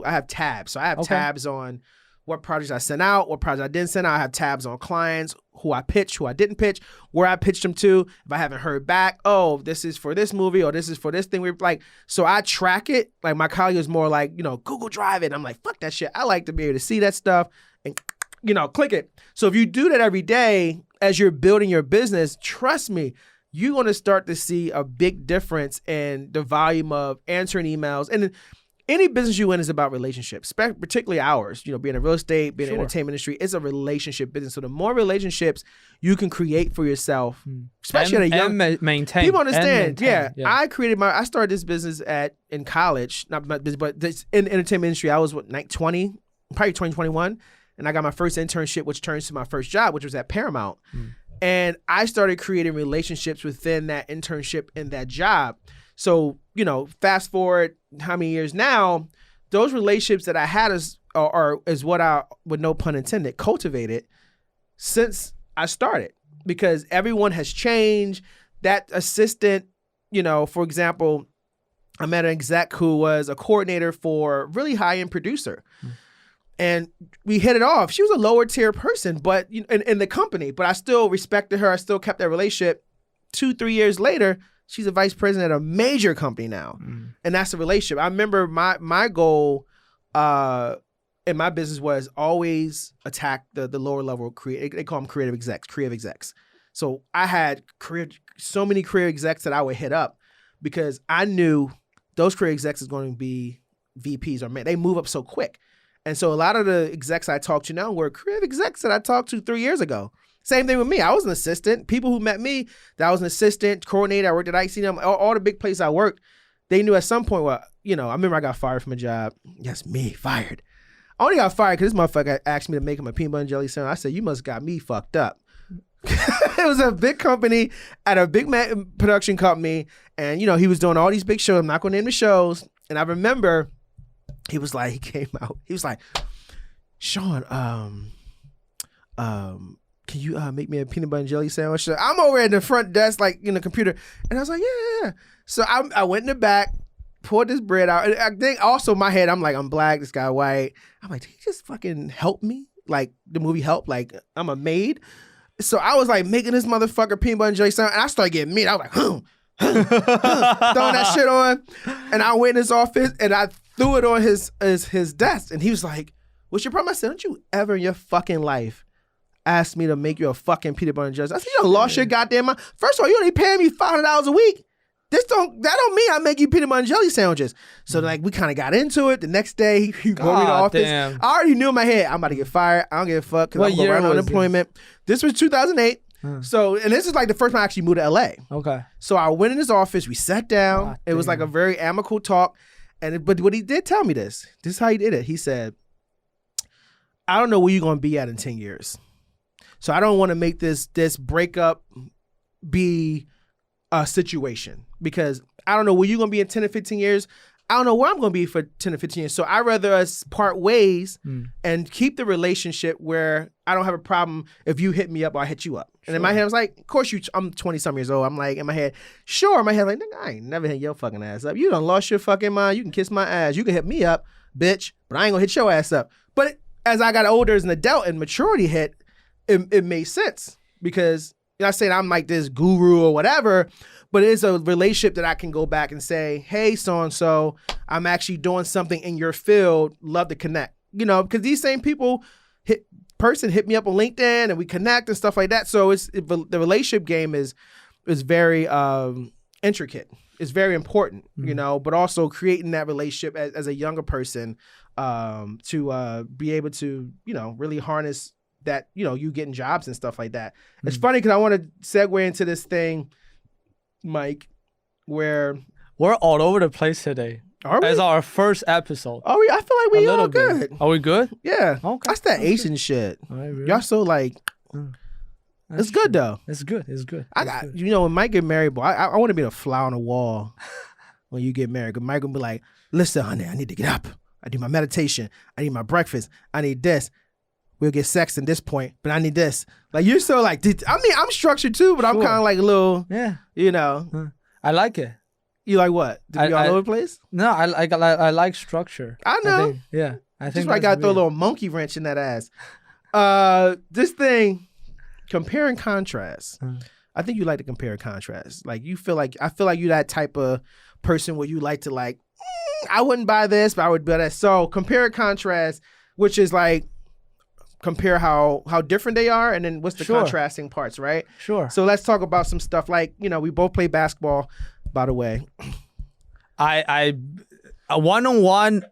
have tabs. So I have tabs on what projects I sent out, what projects I didn't send out. I have tabs on clients, who I pitched, who I didn't pitch, where I pitched them to. If I haven't heard back, oh, this is for this movie or this is for this thing. So I track it. Like my colleague is more like, Google Drive it. I'm like, fuck that shit. I like to be able to see that stuff and click it. So if you do that every day as you're building your business, trust me, you're going to start to see a big difference in the volume of answering emails. And any business you in is about relationships, particularly ours. Being in real estate, being in the entertainment industry, it's a relationship business. So the more relationships you can create for yourself, especially at a young, maintain. People understand. Yeah. I started this business in college, but this in the entertainment industry. I was 20, probably 2021, and I got my first internship, which turns to my first job, which was at Paramount. And I started creating relationships within that internship and that job. So, fast forward how many years now, those relationships that I had is what I, with no pun intended, cultivated since I started. Because everyone has changed. That assistant, for example, I met an exec who was a coordinator for a really high-end producer. And we hit it off. She was a lower tier person, but in the company, but I still respected her. I still kept that relationship. 2-3 years later, she's a vice president at a major company now. And that's a relationship. I remember my goal in my business was always attack the lower level they call them creative execs. So I had so many career execs that I would hit up because I knew those career execs is going to be VPs or they move up so quick. And so a lot of the execs I talk to now were creative execs that I talked to 3 years ago. Same thing with me. I was an assistant. People who met me, that I was an assistant, coordinator, I worked at ICM, all the big places I worked, they knew at some point, I remember I got fired from a job. Yes, me, fired. I only got fired because this motherfucker asked me to make him a peanut butter and jelly sandwich. I said, you must got me fucked up. It was a big company at a big production company. And, he was doing all these big shows. I'm not going to name the shows. And I remember he came out. He was like, Sean, can you make me a peanut butter and jelly sandwich? I'm over at the front desk, the computer. And I was like, yeah. So I went in the back, poured this bread out. And I think also in my head, I'm like, I'm black, this guy white. I'm like, did he just fucking help me? Like the movie Help, like I'm a maid. So I was like making this motherfucker peanut butter and jelly sandwich, and I started getting meat. I was like, throwing that shit on. And I went in his office and I threw it on his desk. And he was like, what's your problem? I said, don't you ever in your fucking life ask me to make you a fucking peanut butter and jelly sandwich? I said, you done lost your goddamn mind. First of all, you only paying me $500 a week. That don't mean I make you peanut butter and jelly sandwiches. So like we kind of got into it. The next day he brought me to office. Damn. I already knew in my head I'm about to get fired. I don't give a fuck because I'm going to run unemployment. This was 2008. So, and this is like the first time I actually moved to LA. Okay. So I went in his office. We sat down. It was like a very amicable talk. But what he did tell me this is how he did it. He said, I don't know where you're going to be at in 10 years. So I don't want to make this breakup be a situation because I don't know where you're going to be in 10 or 15 years. I don't know where I'm going to be for 10 or 15 years. So I'd rather us part ways and keep the relationship where I don't have a problem if you hit me up or I hit you up. And in my head, I was like, of course I'm 20-some years old. I'm like, in my head, sure. In my head, like, nigga, I ain't never hit your fucking ass up. You done lost your fucking mind. You can kiss my ass. You can hit me up, bitch, but I ain't going to hit your ass up. But as I got older as an adult and maturity hit, it made sense because you're not saying I'm like this guru or whatever, but it's a relationship that I can go back and say, hey, so-and-so, I'm actually doing something in your field. Love to connect. You know, because these same people hit me up on LinkedIn and we connect and stuff like that. So the relationship game is very intricate. It's very important, you know, but also creating that relationship as a younger person to be able to, you know, really harness that, you know, you getting jobs and stuff like that. It's funny because I want to segue into this thing, Mike, where we're all over the place today. Are we? As our first episode. Oh, I feel like we all good. Are we good? Yeah. Okay. That's that Asian shit. Right, really? Y'all so like, it's good though. It's good. You know, when Mike get married, boy, I want to be the fly on the wall when you get married. Because Mike will be like, listen, honey, I need to get up. I do my meditation. I need my breakfast. I need this. We'll get sex in this point, but I need this. Like, you're so like, I mean, I'm structured too, but I'm kind of like a little, you know. I like it. You like what? To be all over the place? No, I like structure. I know. I think just I got to throw a little monkey wrench in that ass. This thing, compare and contrast. I think you like to compare and contrast. Like I feel like you're that type of person where you like to like, I wouldn't buy this, but I would buy that. So compare and contrast, which is like, compare how different they are, and then what's the contrasting parts, right? Sure. So let's talk about some stuff like, you know, we both play basketball, by the way. I one-on-one,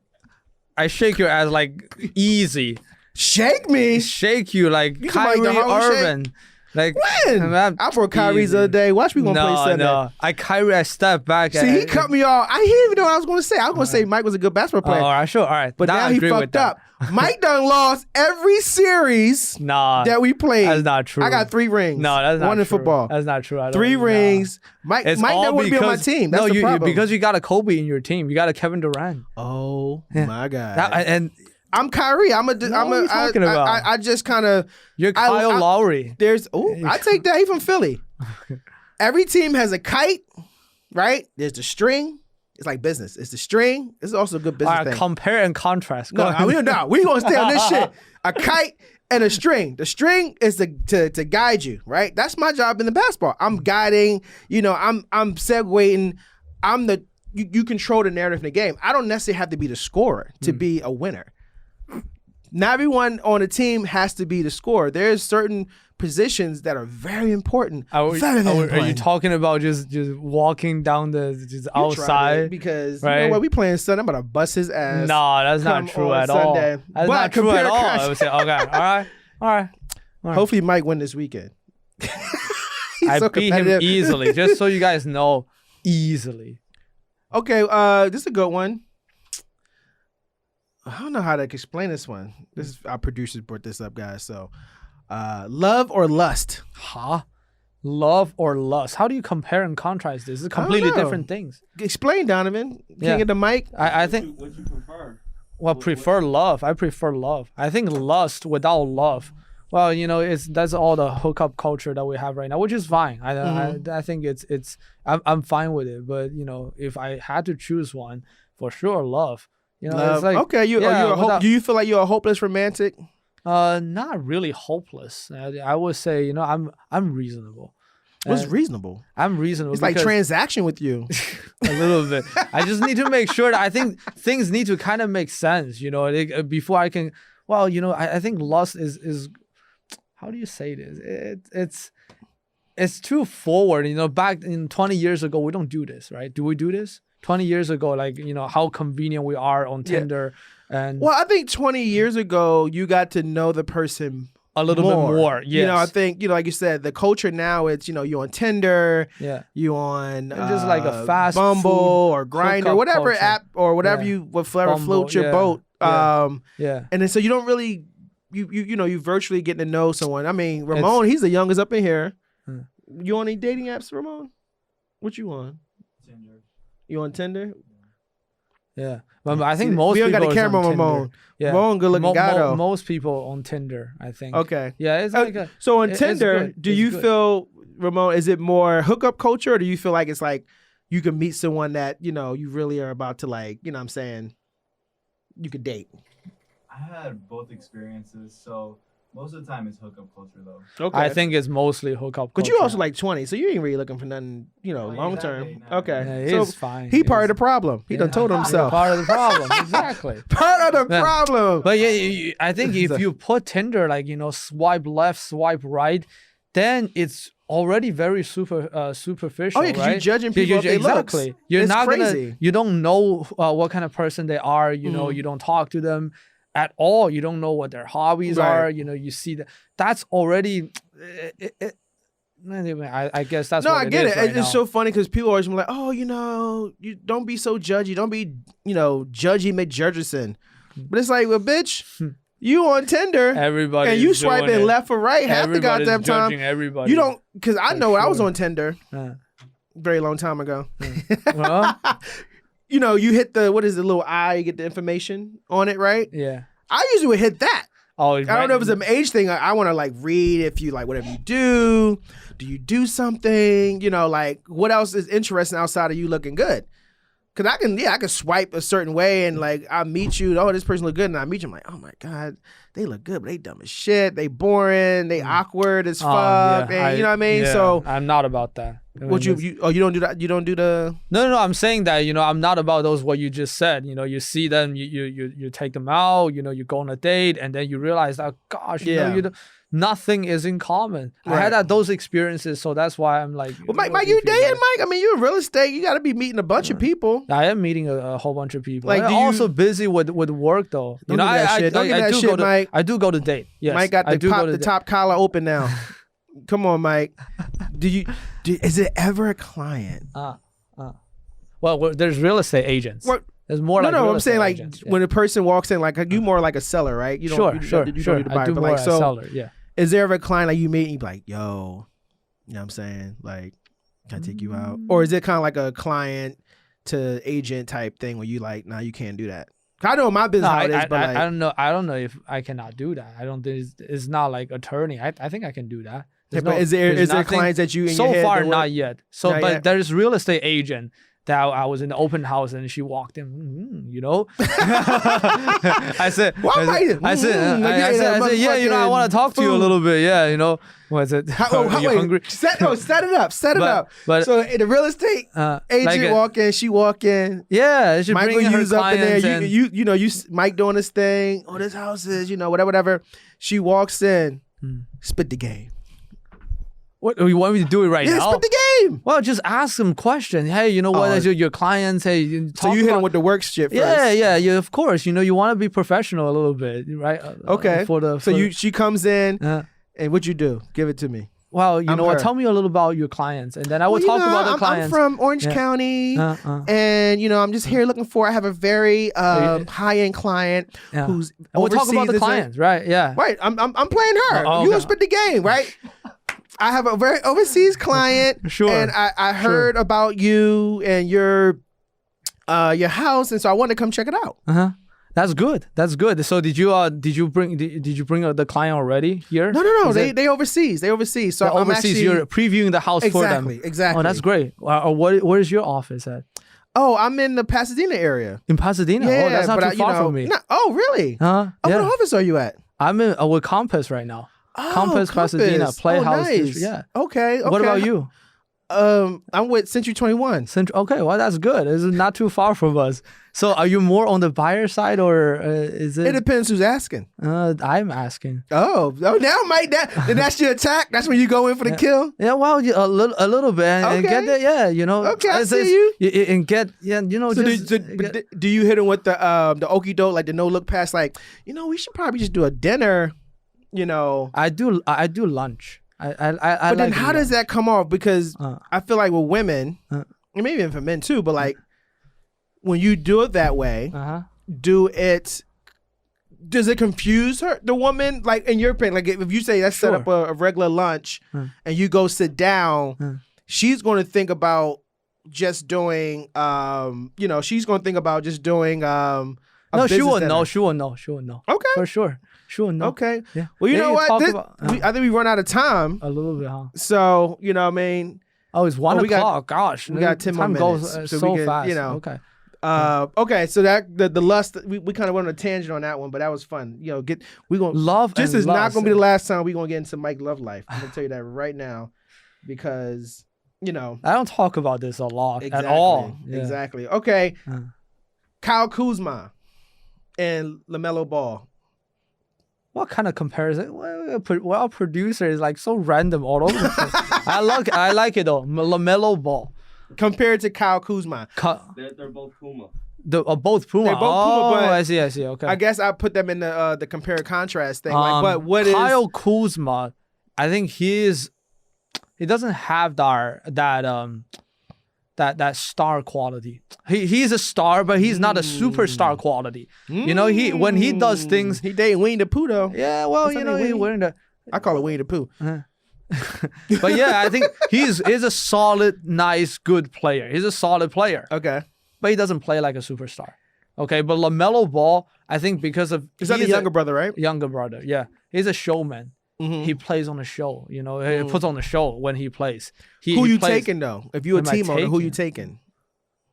I shake your ass like easy. Shake me? Shake you like Kyrie Irving. Like when? I brought Kyrie's the other day. Watch me gonna play Sunday. No, I stepped back. See, he cut me off. I didn't even know what I was gonna say. I was gonna say Mike was a good basketball player. All right, sure, all right. But now he fucked up. Mike done lost every series that we played. That's not true. I got 3 rings. No, that's not true. 1 in football. That's not true. 3 rings. Mike never want to be on my team. That's the problem. Because you got a Kobe in your team. You got a Kevin Durant. Oh my God. And I'm Kyrie. I just kind of. You're Kyle Lowry. I take that. He from Philly. Every team has a kite, right? There's the string. It's like business. It's the string. It's also a good business thing. Compare and contrast. We going to stay on this shit. A kite and a string. The string is to guide you, right? That's my job in the basketball. I'm guiding, you know, I'm segueing. You control the narrative in the game. I don't necessarily have to be the scorer to be a winner. Not everyone on a team has to be the scorer. There's certain positions that are very important. Are you talking about just walking down the outside? Because right? you know what, we playing Sunday. I'm about to bust his ass. No, that's not true at all. That's not true at all. I would say, okay, all right. Hopefully Mike win this weekend. I beat him easily, just so you guys know, easily. Okay, this is a good one. I don't know how to explain this one. This is our producers brought this up, guys. So, love or lust? Huh? Love or lust? How do you compare and contrast this? It's completely different things. Explain, Donovan. Can you get the mic? I think. What you prefer? Well, prefer love. I prefer love. I think lust without love. Well, you know, that's all the hookup culture that we have right now, which is fine. I think I'm fine with it. But you know, if I had to choose one, for sure, love. You know, it's like, okay, do you feel like you're a hopeless romantic? Not really hopeless. I would say, I'm reasonable. What's reasonable? I'm reasonable. It's like transaction with you. A little bit. I just need to make sure that I think things need to kind of make sense, before I can. Well, I think lust is how do you say this? It's too forward. Back in 20 years ago, we don't do this, right? Do we do this? 20 years ago, like, how convenient we are on Tinder. And well, I think 20 years ago, you got to know the person a little bit more. Yes. I think, like you said, the culture now, it's, you on Tinder, you on just like a fast Bumble or Grindr, whatever culture. App or whatever whatever floats your boat. And then so you don't really, you virtually getting to know someone. I mean, Ramon, he's the youngest up in here. You on any dating apps, Ramon? What you on? Tinder. You on Tinder? Yeah. But I think most we don't people got a camera on Ramon. Yeah. Ramon, good looking guy though. Most people on Tinder, I think. Okay. Yeah, it's like so on Tinder, do you feel, Ramon, is it more hookup culture, or do you feel like it's like you can meet someone that, you really are about to, like, what I'm saying, you could date? I had both experiences, so most of the time it's hookup culture though. Okay. I think it's mostly hookup culture. But you also like 20, so you ain't really looking for nothing, long term. Okay. Yeah, so it's fine. He part of the problem. He done told himself. Part of the problem, exactly. Part of the problem. But I think if you put Tinder, like, swipe left, swipe right, then it's already very superficial. Oh yeah, because right? you're judging people off their looks. Exactly. You're it's not crazy. You don't know what kind of person they are. You don't talk to them at all. You don't know what their hobbies are. You see that. That's already. I guess that's what I get it. Right it's now. so funny because people always be like, "Oh, you don't be so judgy. Don't be, judgy McJudgerson." But it's like, well, bitch, you on Tinder, everybody, and you swiping left or right half the goddamn time. Everybody. You don't, because I know I was on Tinder very long time ago. Well, you hit the, what is the little eye, you get the information on it, right? Yeah. I usually would hit that. Oh, I don't know if it's an age thing. I want to like read if you like whatever you do. Do you do something? Like what else is interesting outside of you looking good? Cause I can swipe a certain way and like I meet you. Oh, this person look good, and I meet you. I'm like, oh my god, they look good, but they dumb as shit. They boring. They awkward as fuck. Yeah, and you know what I mean? Yeah, so I'm not about that. What you don't do that? You don't do the No. I'm saying that I'm not about those what you just said. You see them, you take them out. You go on a date, and then you realize that nothing is in common. Right. I had those experiences, so that's why I'm like. Well, Mike, you dating, Mike? I mean, you're in real estate. You got to be meeting a bunch of people. I am meeting a whole bunch of people. Like, I'm also busy with work though. I do go to date. Yes, Mike got the top collar open now. Come on, Mike. Is it ever a client? Well, there's real estate agents. There's more. No. I'm saying like agents, when a person walks in, like you more like a seller, right? You don't. Sure. You don't need to buy, I do but more like so. Seller, yeah. Is there ever a client like you meet and you be like, yo, you know what I'm saying? Like, can I take you out? Or is it kind of like a client to agent type thing where you like, nah, you can't do that? I know my business how it is, but like, I don't know if I cannot do that. I don't think it's not like attorney. I think I can do that. But is there clients that you in your head so far that not yet. So not but yet. There's real estate agent that I was in the open house and she walked in, I said, I said, yeah, I want to talk to you a little bit. Yeah, was it? Are you hungry? Set it up. But so the real estate agent walk in, she walk in. Yeah, she Michael bring her Yue's up in there. and You Mike doing his thing. Oh, this house is, whatever. She walks in, spit the game. What you want me to do it right now? Yeah, spit the game. Well, just ask them questions. Hey, what is your clients? Hey, so you hit them with the work shit first. Yeah. Of course. You want to be professional a little bit, right? Okay. She comes in, and what you do? Give it to me. Well, tell me a little about your clients, and then I will talk about the clients. I'm from Orange County, and I'm just here looking for. I have a very high-end client who's. And we'll talk about the clients, right? Yeah. Right. I'm playing her. You gonna spit the game, right? I have a very overseas client, and I heard about you and your house, and so I wanted to come check it out. That's good. So did you bring the client already here? No. They overseas. So I'm overseas. You're previewing the house for them. Exactly. Oh, that's great. Where is your office at? Oh, I'm in the Pasadena area. In Pasadena? Yeah, that's not too far from me. Oh, really? What office are you at? I'm with Compass right now. Oh, Compass Pasadena Playhouse. Nice. Yeah. Okay. What about you? I'm with Century 21. Okay, well that's good. It's not too far from us. So are you more on the buyer side or is it? It depends who's asking. I'm asking. Oh, now Mike, that's your attack. That's when you go in for the kill. Yeah, well, a little bit and get the Okay, I see you. And get So do you hit him with the okie doke, like the no look pass, like we should probably just do a dinner. I do lunch. But then how does that come off? Because I feel like with women, and maybe even for men too, but like when you do it that way, does it confuse the woman? Like in your opinion, like if you say let's set up a regular lunch and you go sit down, she's going to think about just doing, she's going to think about just doing, no, she will know. She will know. Okay. For sure. Sure, no. Okay. Yeah. Well, you know what? I think we run out of time. A little bit, huh? So, what I mean? Oh, it's 1 o'clock. Gosh. We got 10 more minutes. Goes so fast. Okay. Okay, so that the lust, we kind of went on a tangent on that one, but that was fun. We gonna love. This is not gonna be the last time we gonna get into Mike love life. I'm gonna tell you that right now, because I don't talk about this a lot at all. Yeah. Exactly. Okay. Kyle Kuzma and LaMelo Ball. What kind of comparison? Well, our producer is like so random all over the place. I like it though. LaMelo Ball compared to Kyle Kuzma. They're both Puma. Both Puma. They're both Puma, but I see. Okay. I guess I put them in the compare contrast thing. But what Kyle Kuzma? I think he doesn't have that star quality. He's a star, but he's not a superstar quality. When he does things, he dating Winnie the Pooh though. Yeah, well, he's wearing the. I call it Winnie the Pooh. But yeah, I think he's a solid, nice, good player. He's a solid player. Okay, but he doesn't play like a superstar. Okay, but LaMelo Ball, I think because of he's the younger brother, right? Younger brother, yeah. He's a showman. Mm-hmm. He plays on the show. He puts on the show when he plays. Who you taking though? If you're a team owner, who you taking?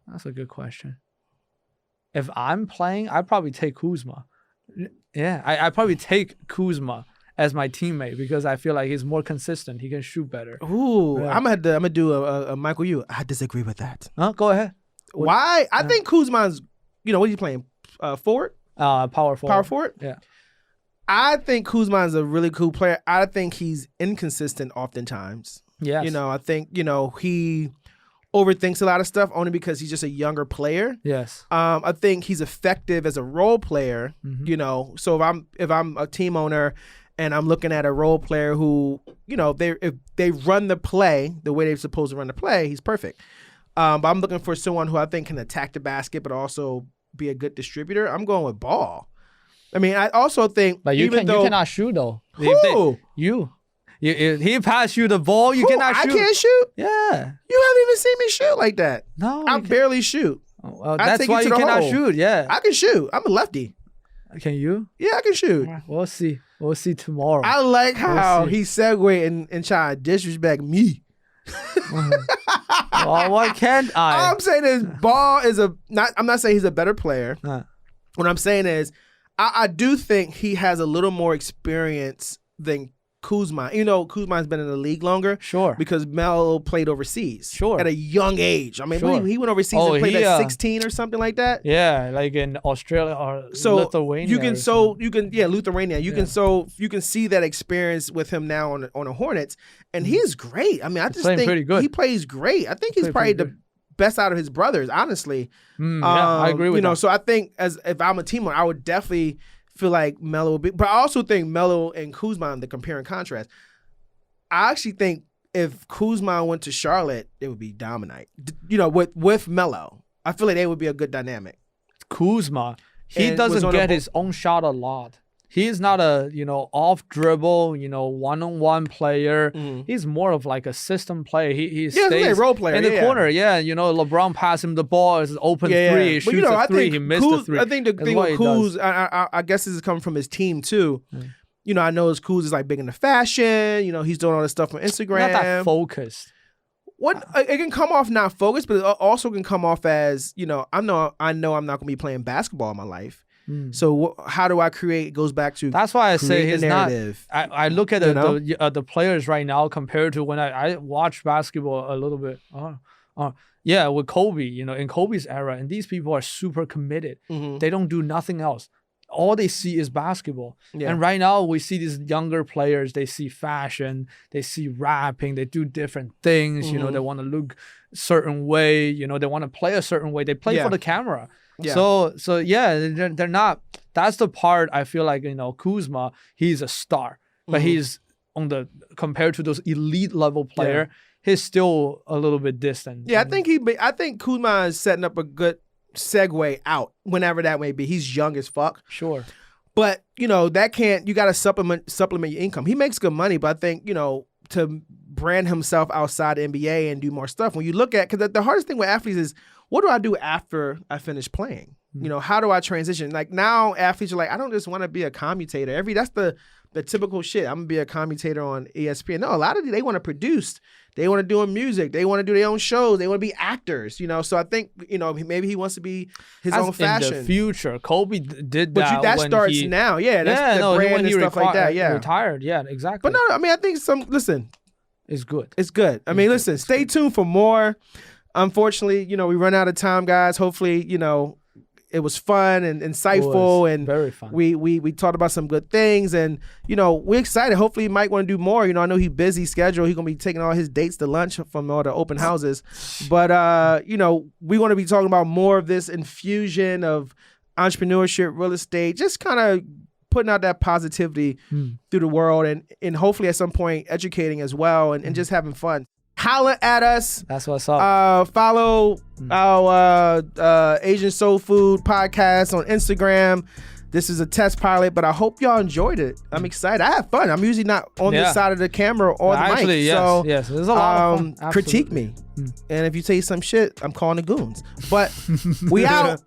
That's a good question. If I'm playing, I'd probably take Kuzma. Yeah, I probably take Kuzma as my teammate because I feel like he's more consistent. He can shoot better. Ooh, yeah. I'm gonna do a Michael Yue. I disagree with that. Huh? Go ahead. Why? I think Kuzma's. What are you playing? Forward? Power forward. Power forward? Yeah. I think Kuzma is a really cool player. I think he's inconsistent oftentimes. Yes. I think, he overthinks a lot of stuff only because he's just a younger player. Yes. I think he's effective as a role player, So if I'm a team owner and I'm looking at a role player who, if they run the play the way they're supposed to run the play, he's perfect. But I'm looking for someone who I think can attack the basket but also be a good distributor. I'm going with Ball. I mean, I also think, but you cannot shoot though. Who? If he pass you the ball, you cannot shoot. I can't shoot. Yeah, you haven't even seen me shoot like that. No, I barely shoot. That's why you cannot shoot. Yeah, I can shoot. I'm a lefty. Can you? Yeah, I can shoot. We'll see. We'll see tomorrow. I like how he segued and tried to disrespect me. Well, why can't I? All I'm saying is, Ball is I'm not saying he's a better player. What I'm saying is, I do think he has a little more experience than Kuzma. Kuzma's been in the league longer. Sure. Because Melo played overseas. Sure. At a young age. I mean, sure. He went overseas and played at 16 or something like that. Yeah, like in Australia or Lithuania. Lithuania. You can see that experience with him now on the Hornets, and he is great. I mean, I just think pretty good. He plays great. I think he's probably the best out of his brothers, honestly. I agree with that. So I think if I'm a team owner, I would definitely feel like Melo would be, but I also think Melo and Kuzma, the compare and contrast. I actually think if Kuzma went to Charlotte, it would be dominate. With Melo, I feel like they would be a good dynamic. Kuzma, he doesn't get his own shot a lot. He's not a, off dribble, one-on-one player. Mm-hmm. He's more of like a system player. He stays a role player in the corner. Yeah, LeBron passed him the ball. It's open three. He shoots a three. He missed a three. I think the thing with Kuz, I guess this is coming from his team too. Mm. I know his Kuz is like big into fashion. He's doing all this stuff on Instagram. Not that focused. It can come off not focused, but it also can come off as, I know I'm not going to be playing basketball in my life. So how do I create? It goes back to that's why I say he's not. I look at the players right now compared to when I watch basketball a little bit. Yeah, with Kobe, in Kobe's era, and these people are super committed. They don't do nothing else. All they see is basketball. Yeah. And right now we see these younger players, they see fashion, they see rapping, they do different things, they want to look a certain way, they want to play a certain way. They play for the camera. Yeah. So yeah, they're not, that's the part I feel like, Kuzma, he's a star, but he's compared to those elite level player, he's still a little bit distant. Yeah, I think Kuzma is setting up a good segue out whenever that may be. He's young as fuck. Sure. But, you got to supplement your income. He makes good money, but I think, to brand himself outside the NBA and do more stuff, when you look at, because the hardest thing with athletes is, what do I do after I finish playing? How do I transition? Like now athletes are like, I don't just want to be a commutator. That's the typical shit. I'm going to be a commutator on ESPN. No, a lot of they want to produce. They want to do music. They want to do their own shows. They want to be actors, So I think, maybe he wants to be his own fashion. In the future, Kobe did that. But that starts now. Yeah, that's the brand and stuff like that. Yeah. Retired. Yeah, exactly. But no, I mean, I think it's good. It's good. I mean, listen, stay tuned for more. Unfortunately, we run out of time, guys. Hopefully, it was fun and insightful, and very fun. We talked about some good things, and we're excited. Hopefully, Mike want to do more. I know he's busy schedule. He's gonna be taking all his dates to lunch from all the open houses, but we want to be talking about more of this infusion of entrepreneurship, real estate, just kind of putting out that positivity through the world, and hopefully at some point educating as well, and just having fun. Holla at us. That's what's up. Follow our Asian Soul Food podcast on Instagram. This is a test pilot, but I hope y'all enjoyed it. I'm excited. I have fun. I'm usually not on this side of the camera or the mic. Yes, so yes, there's a lot of fun. Critique me. And if you say some shit, I'm calling the goons. But we out.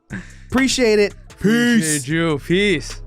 Appreciate it. Peace. Peace.